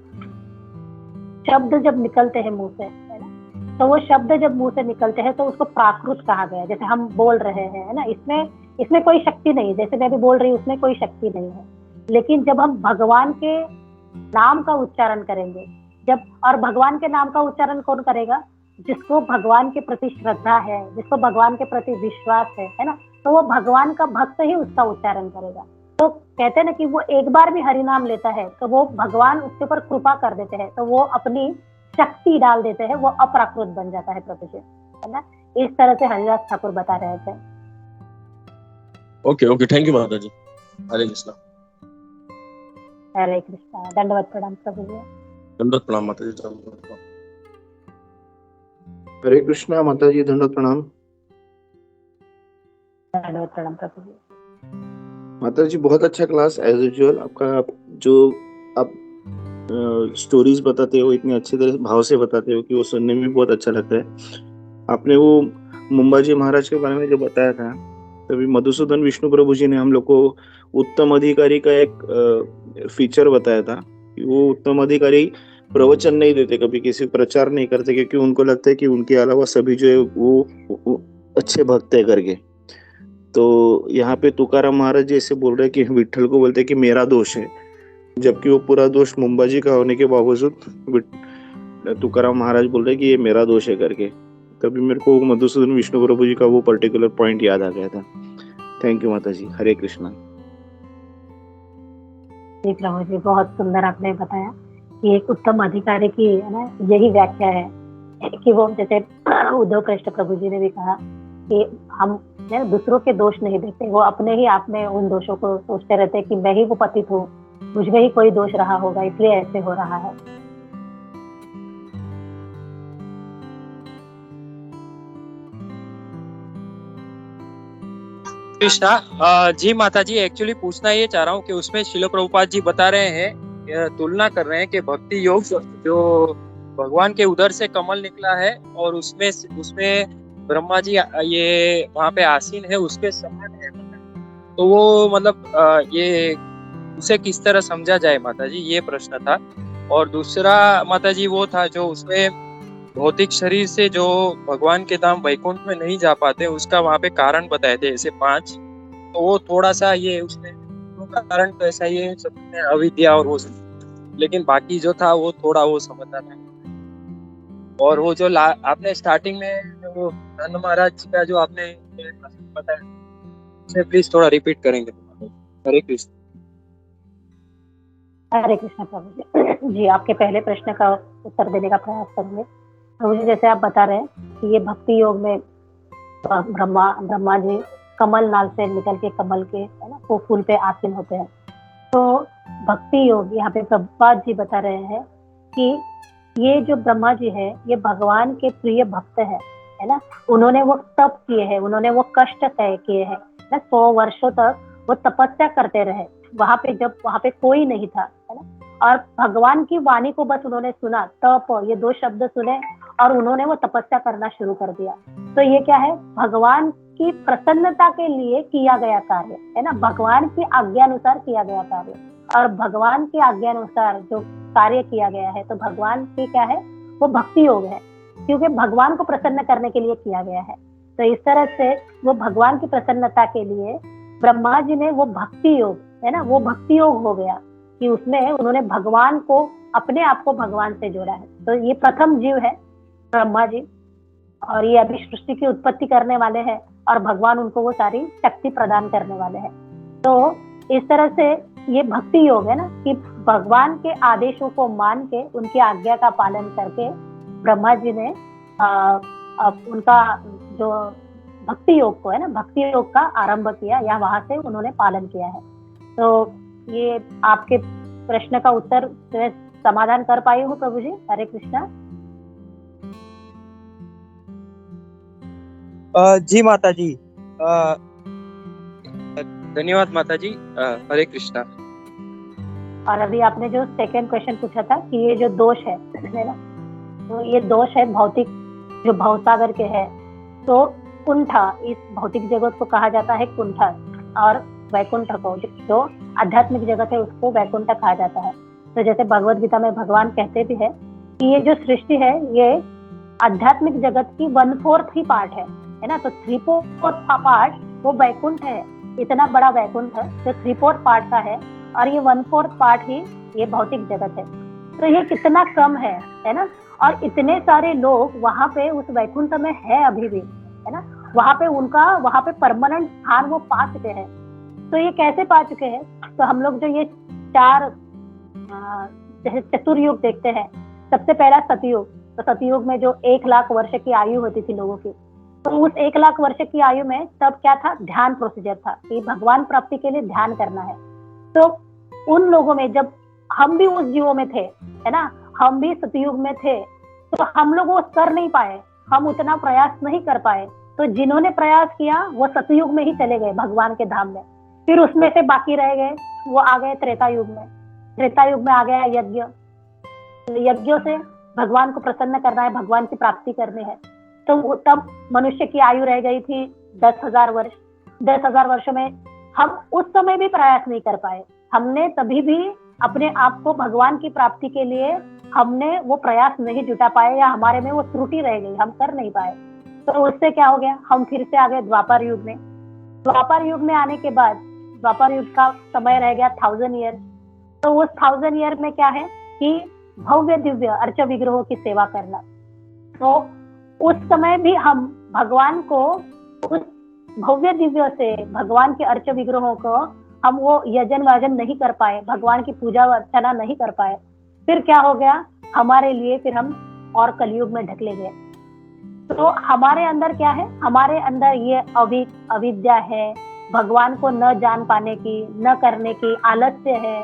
शब्द जब निकलते हैं मुंह से, है ना, तो वो शब्द जब मुंह से निकलते हैं तो उसको प्राकृत कहा गया है। जैसे हम बोल रहे हैं, है ना, इसमें कोई शक्ति नहीं है, जैसे मैं भी बोल रही हूँ उसमें कोई शक्ति नहीं है, लेकिन जब हम भगवान के नाम का उच्चारण करेंगे, जब, और भगवान के नाम का उच्चारण कौन करेगा? जिसको भगवान के प्रति श्रद्धा है, जिसको भगवान के प्रति विश्वास है ना, तो वो भगवान का भक्त ही उसका उच्चारण करेगा। तो कहते हैं ना कि वो एक बार भी हरि नाम लेता है तो वो भगवान उसके ऊपर कृपा कर देते हैं, तो वो अपनी शक्ति डाल देते हैं, वो अप्राकृत बन जाता है प्रभु जी, है ना। इस तरह से हरिदास ठाकुर बता रहे थे। ओके ओके, थैंक यू माता जी। हरे कृष्णा। हरे कृष्णा, दंडवत प्रणाम प्रभु जी। दंडवत प्रणाम माता जी, दंडवत प्रणाम। हरे कृष्णा माता जी, दंडवत प्रणाम। दंडवत प्रणाम प्रभु जी। माता जी बहुत अच्छा क्लास एज यूजुअल आपका, जो आप स्टोरीज बताते हो इतने अच्छे तरह भाव से बताते हो कि वो सुनने में बहुत अच्छा लगता है। आपने वो मुंबाजी महाराज के बारे में जो बताया था, तभी मधुसूदन विष्णु प्रभु जी ने हम लोग को उत्तम अधिकारी का एक फीचर बताया था कि वो उत्तम अधिकारी प्रवचन नहीं देते, कभी किसी प्रचार नहीं करते, क्योंकि उनको लगता है कि उनके अलावा सभी जो है वो अच्छे भक्त है करके। तो यहाँ पे तुकाराम महाराज जी ऐसे बोल रहे हैं कि विठल को बोलते हैं कि मेरा दोष है, जबकि वो पूरा दोष मुंबाजी का होने के बावजूद तुकाराम महाराज बोल रहे हैं कि ये मेरा दोष है करके। तभी मेरे को मधुसूदन विष्णु प्रभु जी का वो पर्टिकुलर पॉइंट याद आ गया था। थैंक यू माता जी, हरे कृष्णा। जी प्रभु जी, बहुत सुंदर आपने बताया कि एक उत्तम अधिकारी की, है ना, यही व्याख्या है कि वो, जैसे उद्धव कृष्ण प्रभु जी ने भी कहा कि हम दूसरों के दोष नहीं देखते, वो अपने ही आप में उन दोषों को सोचते रहते हैं कि मैं ही वो पतित हूँ, मुझ में ही कोई दोष रहा होगा, इसलिए ऐसे हो रहा है। कृष्णा जी, माता जी एक्चुअली पूछना ये चाह रहा हूँ कि उसमें श्रील प्रभुपाद जी बता रहे हैं, तुलना कर रहे हैं कि भक्ति योग जो भगवान के उधर से कमल निकला है और उसमें ब्रह्मा जी ये वहाँ पे आसीन है, उसके समान है, तो वो मतलब ये उसे किस तरह समझा जाए माता जी, ये प्रश्न था। और दूसरा माता जी वो था जो उसमें भौतिक शरीर से जो भगवान के धाम वैकुंठ में नहीं जा पाते, उसका वहाँ पे कारण बताए थे ऐसे 5। तो वो थोड़ा सा ये उसमें उनका कारण तो ऐसा ही है सब में अविद्या और वो सब, लेकिन बाकी जो था वो थोड़ा वो समझता था। और वो जो आपने स्टार्टिंग में जो नंद महाराज जी का जो आपने प्रश्न बताया, उसे प्लीज थोड़ा रिपीट करेंगे। हरे कृष्ण। हरे कृष्ण प्रभु जी। जी, आपके पहले प्रश्न का उत्तर देने का प्रयास करेंगे। प्रभु जी, जैसे आप बता रहे हैं कि ये भक्ति योग में ब्रह्मा जी कमल नाल से निकल के कमल के, है ना, वो फूल पे आसीन होते हैं। तो भक्ति योग यहाँ पे प्रभुपाद जी बता रहे हैं कि ये जो ब्रह्मा जी है ये भगवान के प्रिय भक्त है ना। उन्होंने वो तप किए हैं, उन्होंने वो कष्ट तय किए हैं ना। 100 वर्षों तक वो तपस्या करते रहे वहां पे, जब वहां पे कोई नहीं था, है ना। और भगवान की वाणी को बस उन्होंने सुना, तप, ये 2 शब्द सुने और उन्होंने वो तपस्या करना शुरू कर दिया। तो ये क्या है, भगवान की प्रसन्नता के लिए किया गया कार्य है ना, भगवान की आज्ञा अनुसार किया गया कार्य। और भगवान की आज्ञा अनुसार जो कार्य किया गया है, तो भगवान की क्या है, वो भक्ति योग है, क्योंकि भगवान को प्रसन्न करने के लिए किया गया है। तो इस तरह से वो भगवान की प्रसन्नता के लिए ब्रह्मा जी ने वो भक्ति योग, है ना, वो भक्ति योग हो गया कि उसमें उन्होंने भगवान को, अपने आप को भगवान से जोड़ा है। तो ये प्रथम जीव है ब्रह्मा जी, और ये अभी सृष्टि की उत्पत्ति करने वाले हैं और भगवान उनको वो सारी शक्ति प्रदान करने वाले हैं। तो इस तरह से ये भक्ति योग है ना, कि भगवान के आदेशों को मान के, उनकी आज्ञा का पालन करके ब्रह्मा जी ने उनका जो भक्ति योग को, है ना, भक्ति योग का आरंभ किया, या वहां से उन्होंने पालन किया है। तो ये आपके प्रश्न का उत्तर समाधान कर पाई हूँ प्रभु जी। हरे कृष्णा। जी माता जी, धन्यवाद माता जी। हरे कृष्णा। और अभी आपने जो सेकंड क्वेश्चन पूछा था कि ये जो दोष है ना, तो ये दोष है भौतिक, जो भवसागर के है। तो कुंठा, इस भौतिक जगत को कहा जाता है कुंठा, और वैकुंठ को, जो आध्यात्मिक जगत है, उसको वैकुंठ कहा जाता है। तो जैसे भगवत गीता में भगवान कहते भी है कि ये जो सृष्टि है ये आध्यात्मिक जगत की 1/4 ही पार्ट है ना। तो 3/4 पार्ट वो वैकुंठ है, इतना बड़ा वैकुंठ है जो 3/4 पार्ट का है, और ये 1/4 पार्ट ही ये भौतिक जगत है। तो ये कितना कम है ना। और इतने सारे लोग वहां पे उस वैकुंठ में है अभी भी, है ना। वहां पे उनका, वहां पे परमानेंट स्थान वो पा चुके हैं। तो ये कैसे पा चुके हैं, तो हम लोग जो ये 4 जैसे चतुर्युग देखते हैं, सबसे पहला सतयुग। तो सतयुग में जो 1 लाख वर्ष की आयु होती थी लोगों की, तो उस 1 लाख वर्ष की आयु में तब क्या था, ध्यान प्रोसीजर था कि भगवान प्राप्ति के लिए ध्यान करना है। तो उन लोगों में, जब हम भी उस जीवों में थे, है ना, हम भी सतयुग में थे, तो हम लोग वो कर नहीं पाए, हम उतना प्रयास नहीं कर पाए। तो जिन्होंने प्रयास किया वो सतयुग में ही चले गए भगवान के धाम में। फिर उसमें से बाकी रह गए, वो आ गए त्रेता युग में। त्रेता युग में आ गया यज्ञ। यज्ञों से भगवान को प्रसन्न करना है, भगवान की प्राप्ति करनी है। तो तब मनुष्य की आयु रह गई थी 10,000 वर्ष। 10,000 वर्षों में हम उस समय भी प्रयास नहीं कर पाए। हमने तभी भी अपने आप को भगवान की प्राप्ति के लिए हमने वो प्रयास नहीं जुटा पाए, या हमारे में वो त्रुटि रह गई, हम कर नहीं पाए। तो उससे क्या हो गया, हम फिर से आ गए द्वापर युग में। द्वापर युग में आने के बाद, द्वापर युग का समय रह गया 1000 ईयर। तो उस 1000 ईयर में क्या है कि भव्य दिव्य अर्च विग्रहों की सेवा करना। तो उस समय भी हम भगवान को, उस भव्य दिव्य से भगवान के अर्च विग्रहों को हम वो यजन वाजन नहीं कर पाए, भगवान की पूजा अर्चना नहीं कर पाए। फिर क्या हो गया हमारे लिए, फिर हम और कलयुग में ढकले गए। तो हमारे अंदर क्या है, हमारे अंदर ये अविद्या है, भगवान को न जान पाने की, न करने की आलस्य है।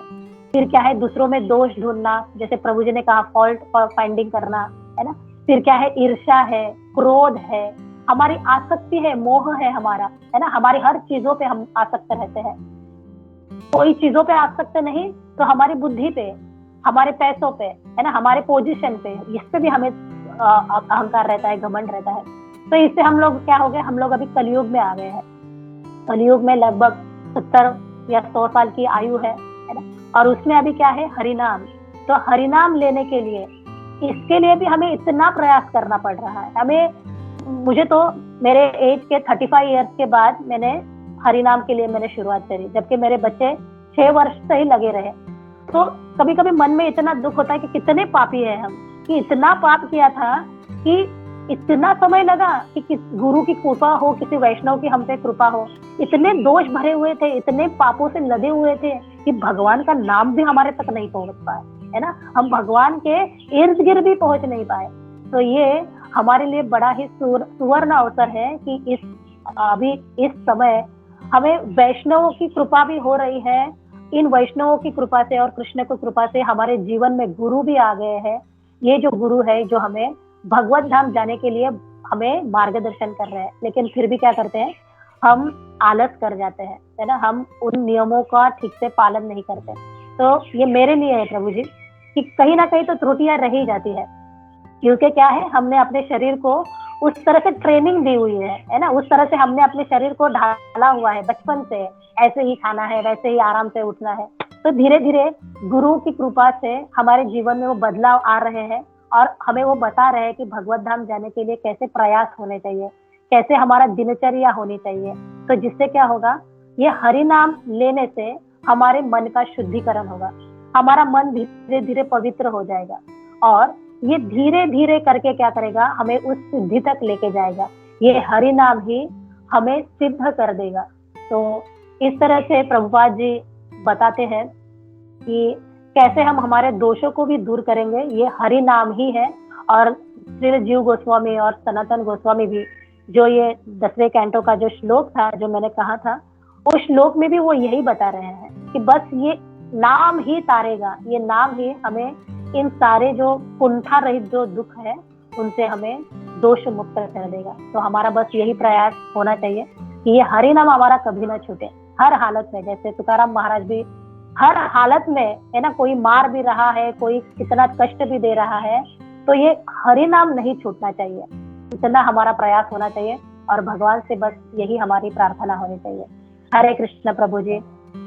फिर क्या है, दूसरों में दोष ढूंढना, जैसे प्रभु जी ने कहा फॉल्ट फाइंडिंग करना, है ना। फिर क्या है, ईर्ष्या है, क्रोध है, हमारी आसक्ति है, मोह है हमारा, है ना। हमारी हर चीजों पे हम आसक्त रहते हैं। कोई चीजों पे आसक्त नहीं तो हमारी बुद्धि पे, हमारे पैसों पे, है ना, हमारे पोजीशन पे, इस पे भी हमें अहंकार रहता है, घमंड रहता है। तो इससे हम लोग क्या हो गए, हम लोग अभी कलयुग में आ गए हैं। कलयुग में लगभग 70 या 100 साल की आयु है ना। और उसमें अभी क्या है, हरिनाम। तो हरिनाम लेने के लिए इसके लिए भी हमें इतना प्रयास करना पड़ रहा है। मुझे तो मेरे एज के 35 इयर्स के बाद मैंने हरिनाम के लिए मैंने शुरुआत करी, जबकि मेरे बच्चे 6 वर्ष से ही लगे रहे। तो कभी कभी मन में इतना दुख होता है कि कितने पापी है हम, कि इतना पाप किया था कि इतना समय लगा कि किस गुरु की कृपा हो, किसी वैष्णव की हम पे कृपा हो। इतने दोष भरे हुए थे, इतने पापों से लदे हुए थे कि भगवान का नाम भी हमारे तक नहीं पहुंच पाए, है ना। हम भगवान के इर्द गिर्द भी पहुंच नहीं पाए। तो ये हमारे लिए बड़ा ही सुवर्ण अवसर है कि अभी इस समय हमें वैष्णवों की कृपा भी हो रही है। इन वैष्णवों की कृपा से और कृष्ण की कृपा से हमारे जीवन में गुरु भी आ गए हैं। ये जो गुरु है जो हमें भगवत धाम जाने के लिए हमें मार्गदर्शन कर रहे हैं, लेकिन फिर भी क्या करते हैं, हम आलस कर जाते हैं, है ना। हम उन नियमों का ठीक से पालन नहीं करते। तो ये मेरे लिए है प्रभु जी कि कहीं ना कहीं तो त्रुटियां रह ही जाती है, क्योंकि क्या है, हमने अपने शरीर को उस तरह से ट्रेनिंग दी हुई है ना। उस तरह से हमने अपने शरीर को ढाला हुआ है बचपन से, ऐसे ही खाना है, वैसे ही आराम से उठना है। तो धीरे धीरे गुरु की कृपा से हमारे जीवन में वो बदलाव आ रहे हैं और हमें वो बता रहे हैं कि भगवत धाम जाने के लिए कैसे प्रयास होने चाहिए, कैसे हमारा दिनचर्या होनी चाहिए। तो जिससे क्या होगा, ये हरि नाम लेने से हमारे मन का शुद्धिकरण होगा, हमारा मन धीरे धीरे पवित्र हो जाएगा और ये धीरे धीरे करके क्या करेगा, हमें उस सिद्धि तक लेके जाएगा। ये हरि नाम ही हमें सिद्ध कर देगा। तो इस तरह से प्रभुपाद जी बताते हैं कि कैसे हम हमारे दोषों को भी दूर करेंगे, ये हरि नाम ही है। और श्री जीव गोस्वामी और सनातन गोस्वामी भी, जो ये 10वें कैंटो का जो श्लोक था जो मैंने कहा था, उस श्लोक में भी वो यही बता रहे हैं कि बस ये नाम ही तारेगा, ये नाम ही हमें इन सारे जो कुंठा रहित जो दुख है उनसे हमें दोष मुक्त कर देगा। तो हमारा बस यही प्रयास होना चाहिए कि ये हरि नाम हमारा कभी ना छूटे, हर हालत में। जैसे तुकाराम महाराज भी हर हालत में, है ना, कोई मार भी रहा है, कोई कितना कष्ट भी दे रहा है, तो ये हरि नाम नहीं छूटना चाहिए, इतना हमारा प्रयास होना चाहिए। और भगवान से बस यही हमारी प्रार्थना होनी चाहिए। हरे कृष्ण प्रभु जी,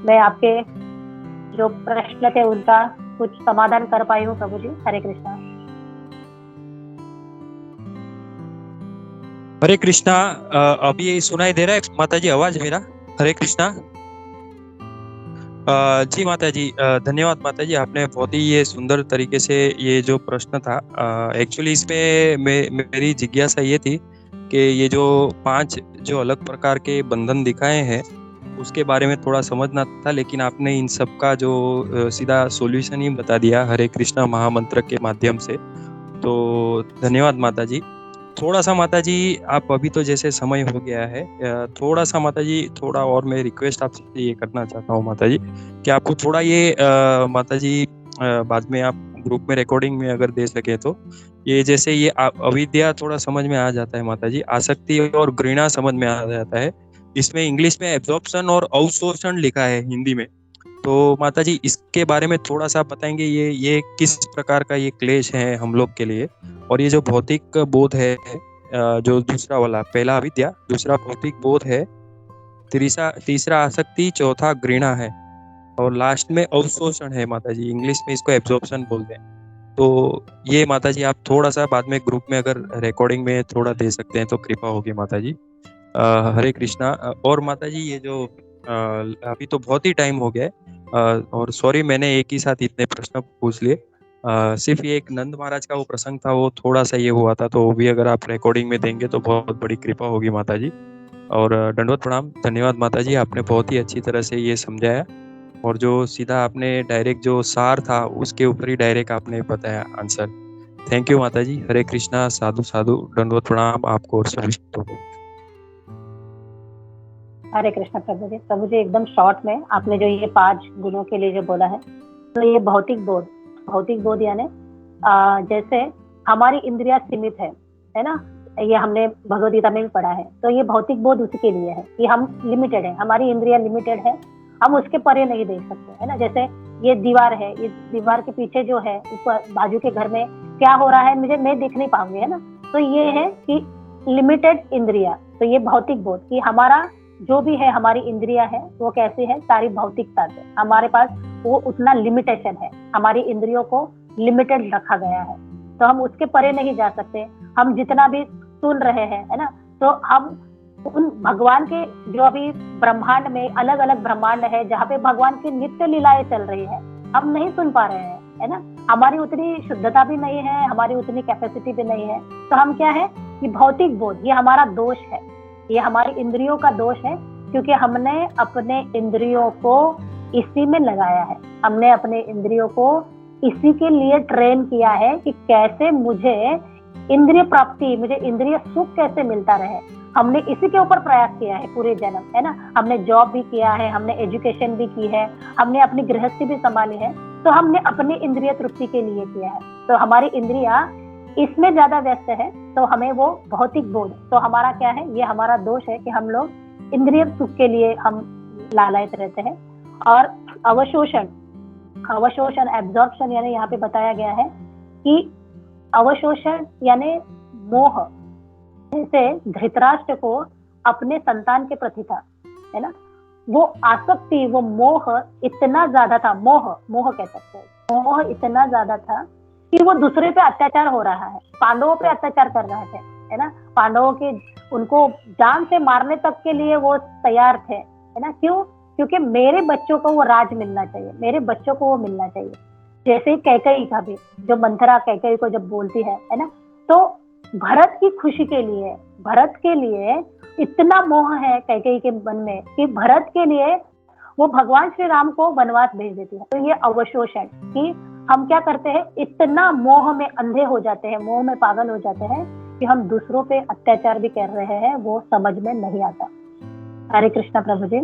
मैं आपके जो प्रश्न थे उनका कुछ समाधान कर पाई हूँ प्रभु जी। हरे कृष्णा। हरे कृष्णा। अभी सुनाई दे रहा है माता जी आवाज मेरा? हरे कृष्णा। जी माता जी, धन्यवाद माता जी, आपने बहुत ही ये सुंदर तरीके से ये जो प्रश्न था, एक्चुअली इसमें मेरी जिज्ञासा ये थी कि ये जो 5 जो अलग प्रकार के बंधन दिखाए हैं उसके बारे में थोड़ा समझना था, लेकिन आपने इन सब का जो सीधा सॉल्यूशन ही बता दिया हरे कृष्णा महामंत्र के माध्यम से। तो धन्यवाद माता जी। थोड़ा सा माता जी, आप अभी तो जैसे समय हो गया है, थोड़ा सा माता जी, थोड़ा और मैं रिक्वेस्ट आपसे ये करना चाहता हूँ माता जी कि आपको थोड़ा ये माता जी बाद में आप ग्रुप में रिकॉर्डिंग में अगर दे सके तो ये जैसे ये अविद्या थोड़ा समझ में आ जाता है माता जी, आसक्ति और घृणा समझ में आ जाता है। इसमें इंग्लिश में एब्जॉर्प्शन और अवशोषण लिखा है हिंदी में, तो माता जी इसके बारे में थोड़ा सा बताएंगे ये किस प्रकार का ये क्लेश है हम लोग के लिए। और ये जो भौतिक बोध है, जो दूसरा वाला, पहला अविद्या, दूसरा भौतिक बोध है, तीसरा आसक्ति, चौथा घृणा है और लास्ट में अवशोषण है माता जी, इंग्लिश में इसको एब्जॉर्प्शन बोलते हैं। तो ये माता जी आप थोड़ा सा बाद में ग्रुप में अगर रिकॉर्डिंग में थोड़ा दे सकते हैं तो कृपा होगी माता जी। हरे कृष्णा। और माता जी ये जो अभी तो बहुत ही टाइम हो गया है और सॉरी मैंने एक ही साथ इतने प्रश्न पूछ लिए, सिर्फ ये एक नंद महाराज का वो प्रसंग था, वो थोड़ा सा ये हुआ था, तो वो भी अगर आप रिकॉर्डिंग में देंगे तो बहुत बड़ी कृपा होगी माता जी। और दंडवत प्रणाम, धन्यवाद माता जी, आपने बहुत ही अच्छी तरह से ये समझाया और जो सीधा आपने डायरेक्ट जो सार था उसके ऊपर ही डायरेक्ट आपने बताया आंसर। थैंक यू माता जी। हरे कृष्णा, साधु साधु, दंडवत प्रणाम आपको और सभी को। हरे कृष्ण प्रभु जी। प्रभु जी एकदम शॉर्ट में आपने जो ये 5 गुणों के लिए जो बोला है, तो ये भौतिक बोध यानी जैसे हमारी इंद्रिया सीमित है ना, ये हमने भगवद गीता में भी पढ़ा है। तो ये भौतिक बोध उसी के लिए है कि हम लिमिटेड है, हमारी इंद्रिया लिमिटेड है, हम उसके परे नहीं देख सकते, है ना। जैसे ये दीवार है, ये दीवार के पीछे जो है ऊपर बाजू के घर में क्या हो रहा है मैं देख नहीं पाऊंगी, है ना। तो ये है कि लिमिटेड इंद्रिया। तो ये भौतिक बोध कि हमारा जो भी है, हमारी इंद्रिया है वो कैसी है, सारी भौतिकता से हमारे पास वो उतना लिमिटेशन है, हमारी इंद्रियों को लिमिटेड रखा गया है। तो हम उसके परे नहीं जा सकते। हम जितना भी सुन रहे हैं, है ना, तो हम उन भगवान के जो अभी ब्रह्मांड में अलग अलग ब्रह्मांड है जहाँ पे भगवान की नित्य लीलाएं चल रही है, हम नहीं सुन पा रहे हैं, है ना। हमारी उतनी शुद्धता भी नहीं है, हमारी उतनी कैपेसिटी भी नहीं है। तो हम क्या है कि भौतिक बोध, ये हमारा दोष है, ये हमारी इंद्रियों का दोष है, क्योंकि हमने अपने इंद्रियों को इसी में लगाया है। हमने अपने इंद्रियों को इसी के लिए ट्रेन किया है कि कैसे मुझे इंद्रिय प्राप्ति, मुझे इंद्रिय सुख कैसे मिलता रहे। हमने इसी के ऊपर प्रयास किया है पूरे जन्म, है ना। हमने जॉब भी किया है, हमने एजुकेशन भी की है, हमने अपनी गृहस्थी भी संभाली है, तो हमने अपने इंद्रिय तृप्ति के लिए किया है। तो हमारी इंद्रियां इसमें ज्यादा व्यस्त है, तो हमें वो भौतिक बोध, तो हमारा क्या है, ये हमारा दोष है कि हम लोग इंद्रिय सुख के लिए हम लालयित रहते हैं। और अवशोषण, अवशोषण एब्जॉर्प्शन, यानी यहाँ पे बताया गया है कि अवशोषण यानी मोह, जैसे धृतराष्ट्र को अपने संतान के प्रति था, है ना, वो आसक्ति, वो मोह इतना ज्यादा था, मोह कह सकते हैं, मोह इतना ज्यादा था कि वो दूसरे पे अत्याचार हो रहा है, पांडवों पे अत्याचार कर रहे थे, है ना। पांडवों के उनको जान से मारने तक के लिए वो तैयार थे, है ना। क्यों? क्योंकि मेरे बच्चों को वो राज मिलना चाहिए, मेरे बच्चों को वो मिलना चाहिए। जैसे कैकेयी का भी, जो मंथरा कैकेयी को जब बोलती है ना, तो भरत की खुशी के लिए, भरत के लिए इतना मोह है कैकेयी के मन में कि भरत के लिए वो भगवान श्री राम को वनवास भेज देती है। तो ये अवशोषण कि हम क्या करते हैं, इतना मोह में अंधे हो जाते हैं, मोह में पागल हो जाते हैं कि हम दूसरों पे अत्याचार भी कर रहे हैं, वो समझ में नहीं आता। हरे कृष्णा प्रभु जी।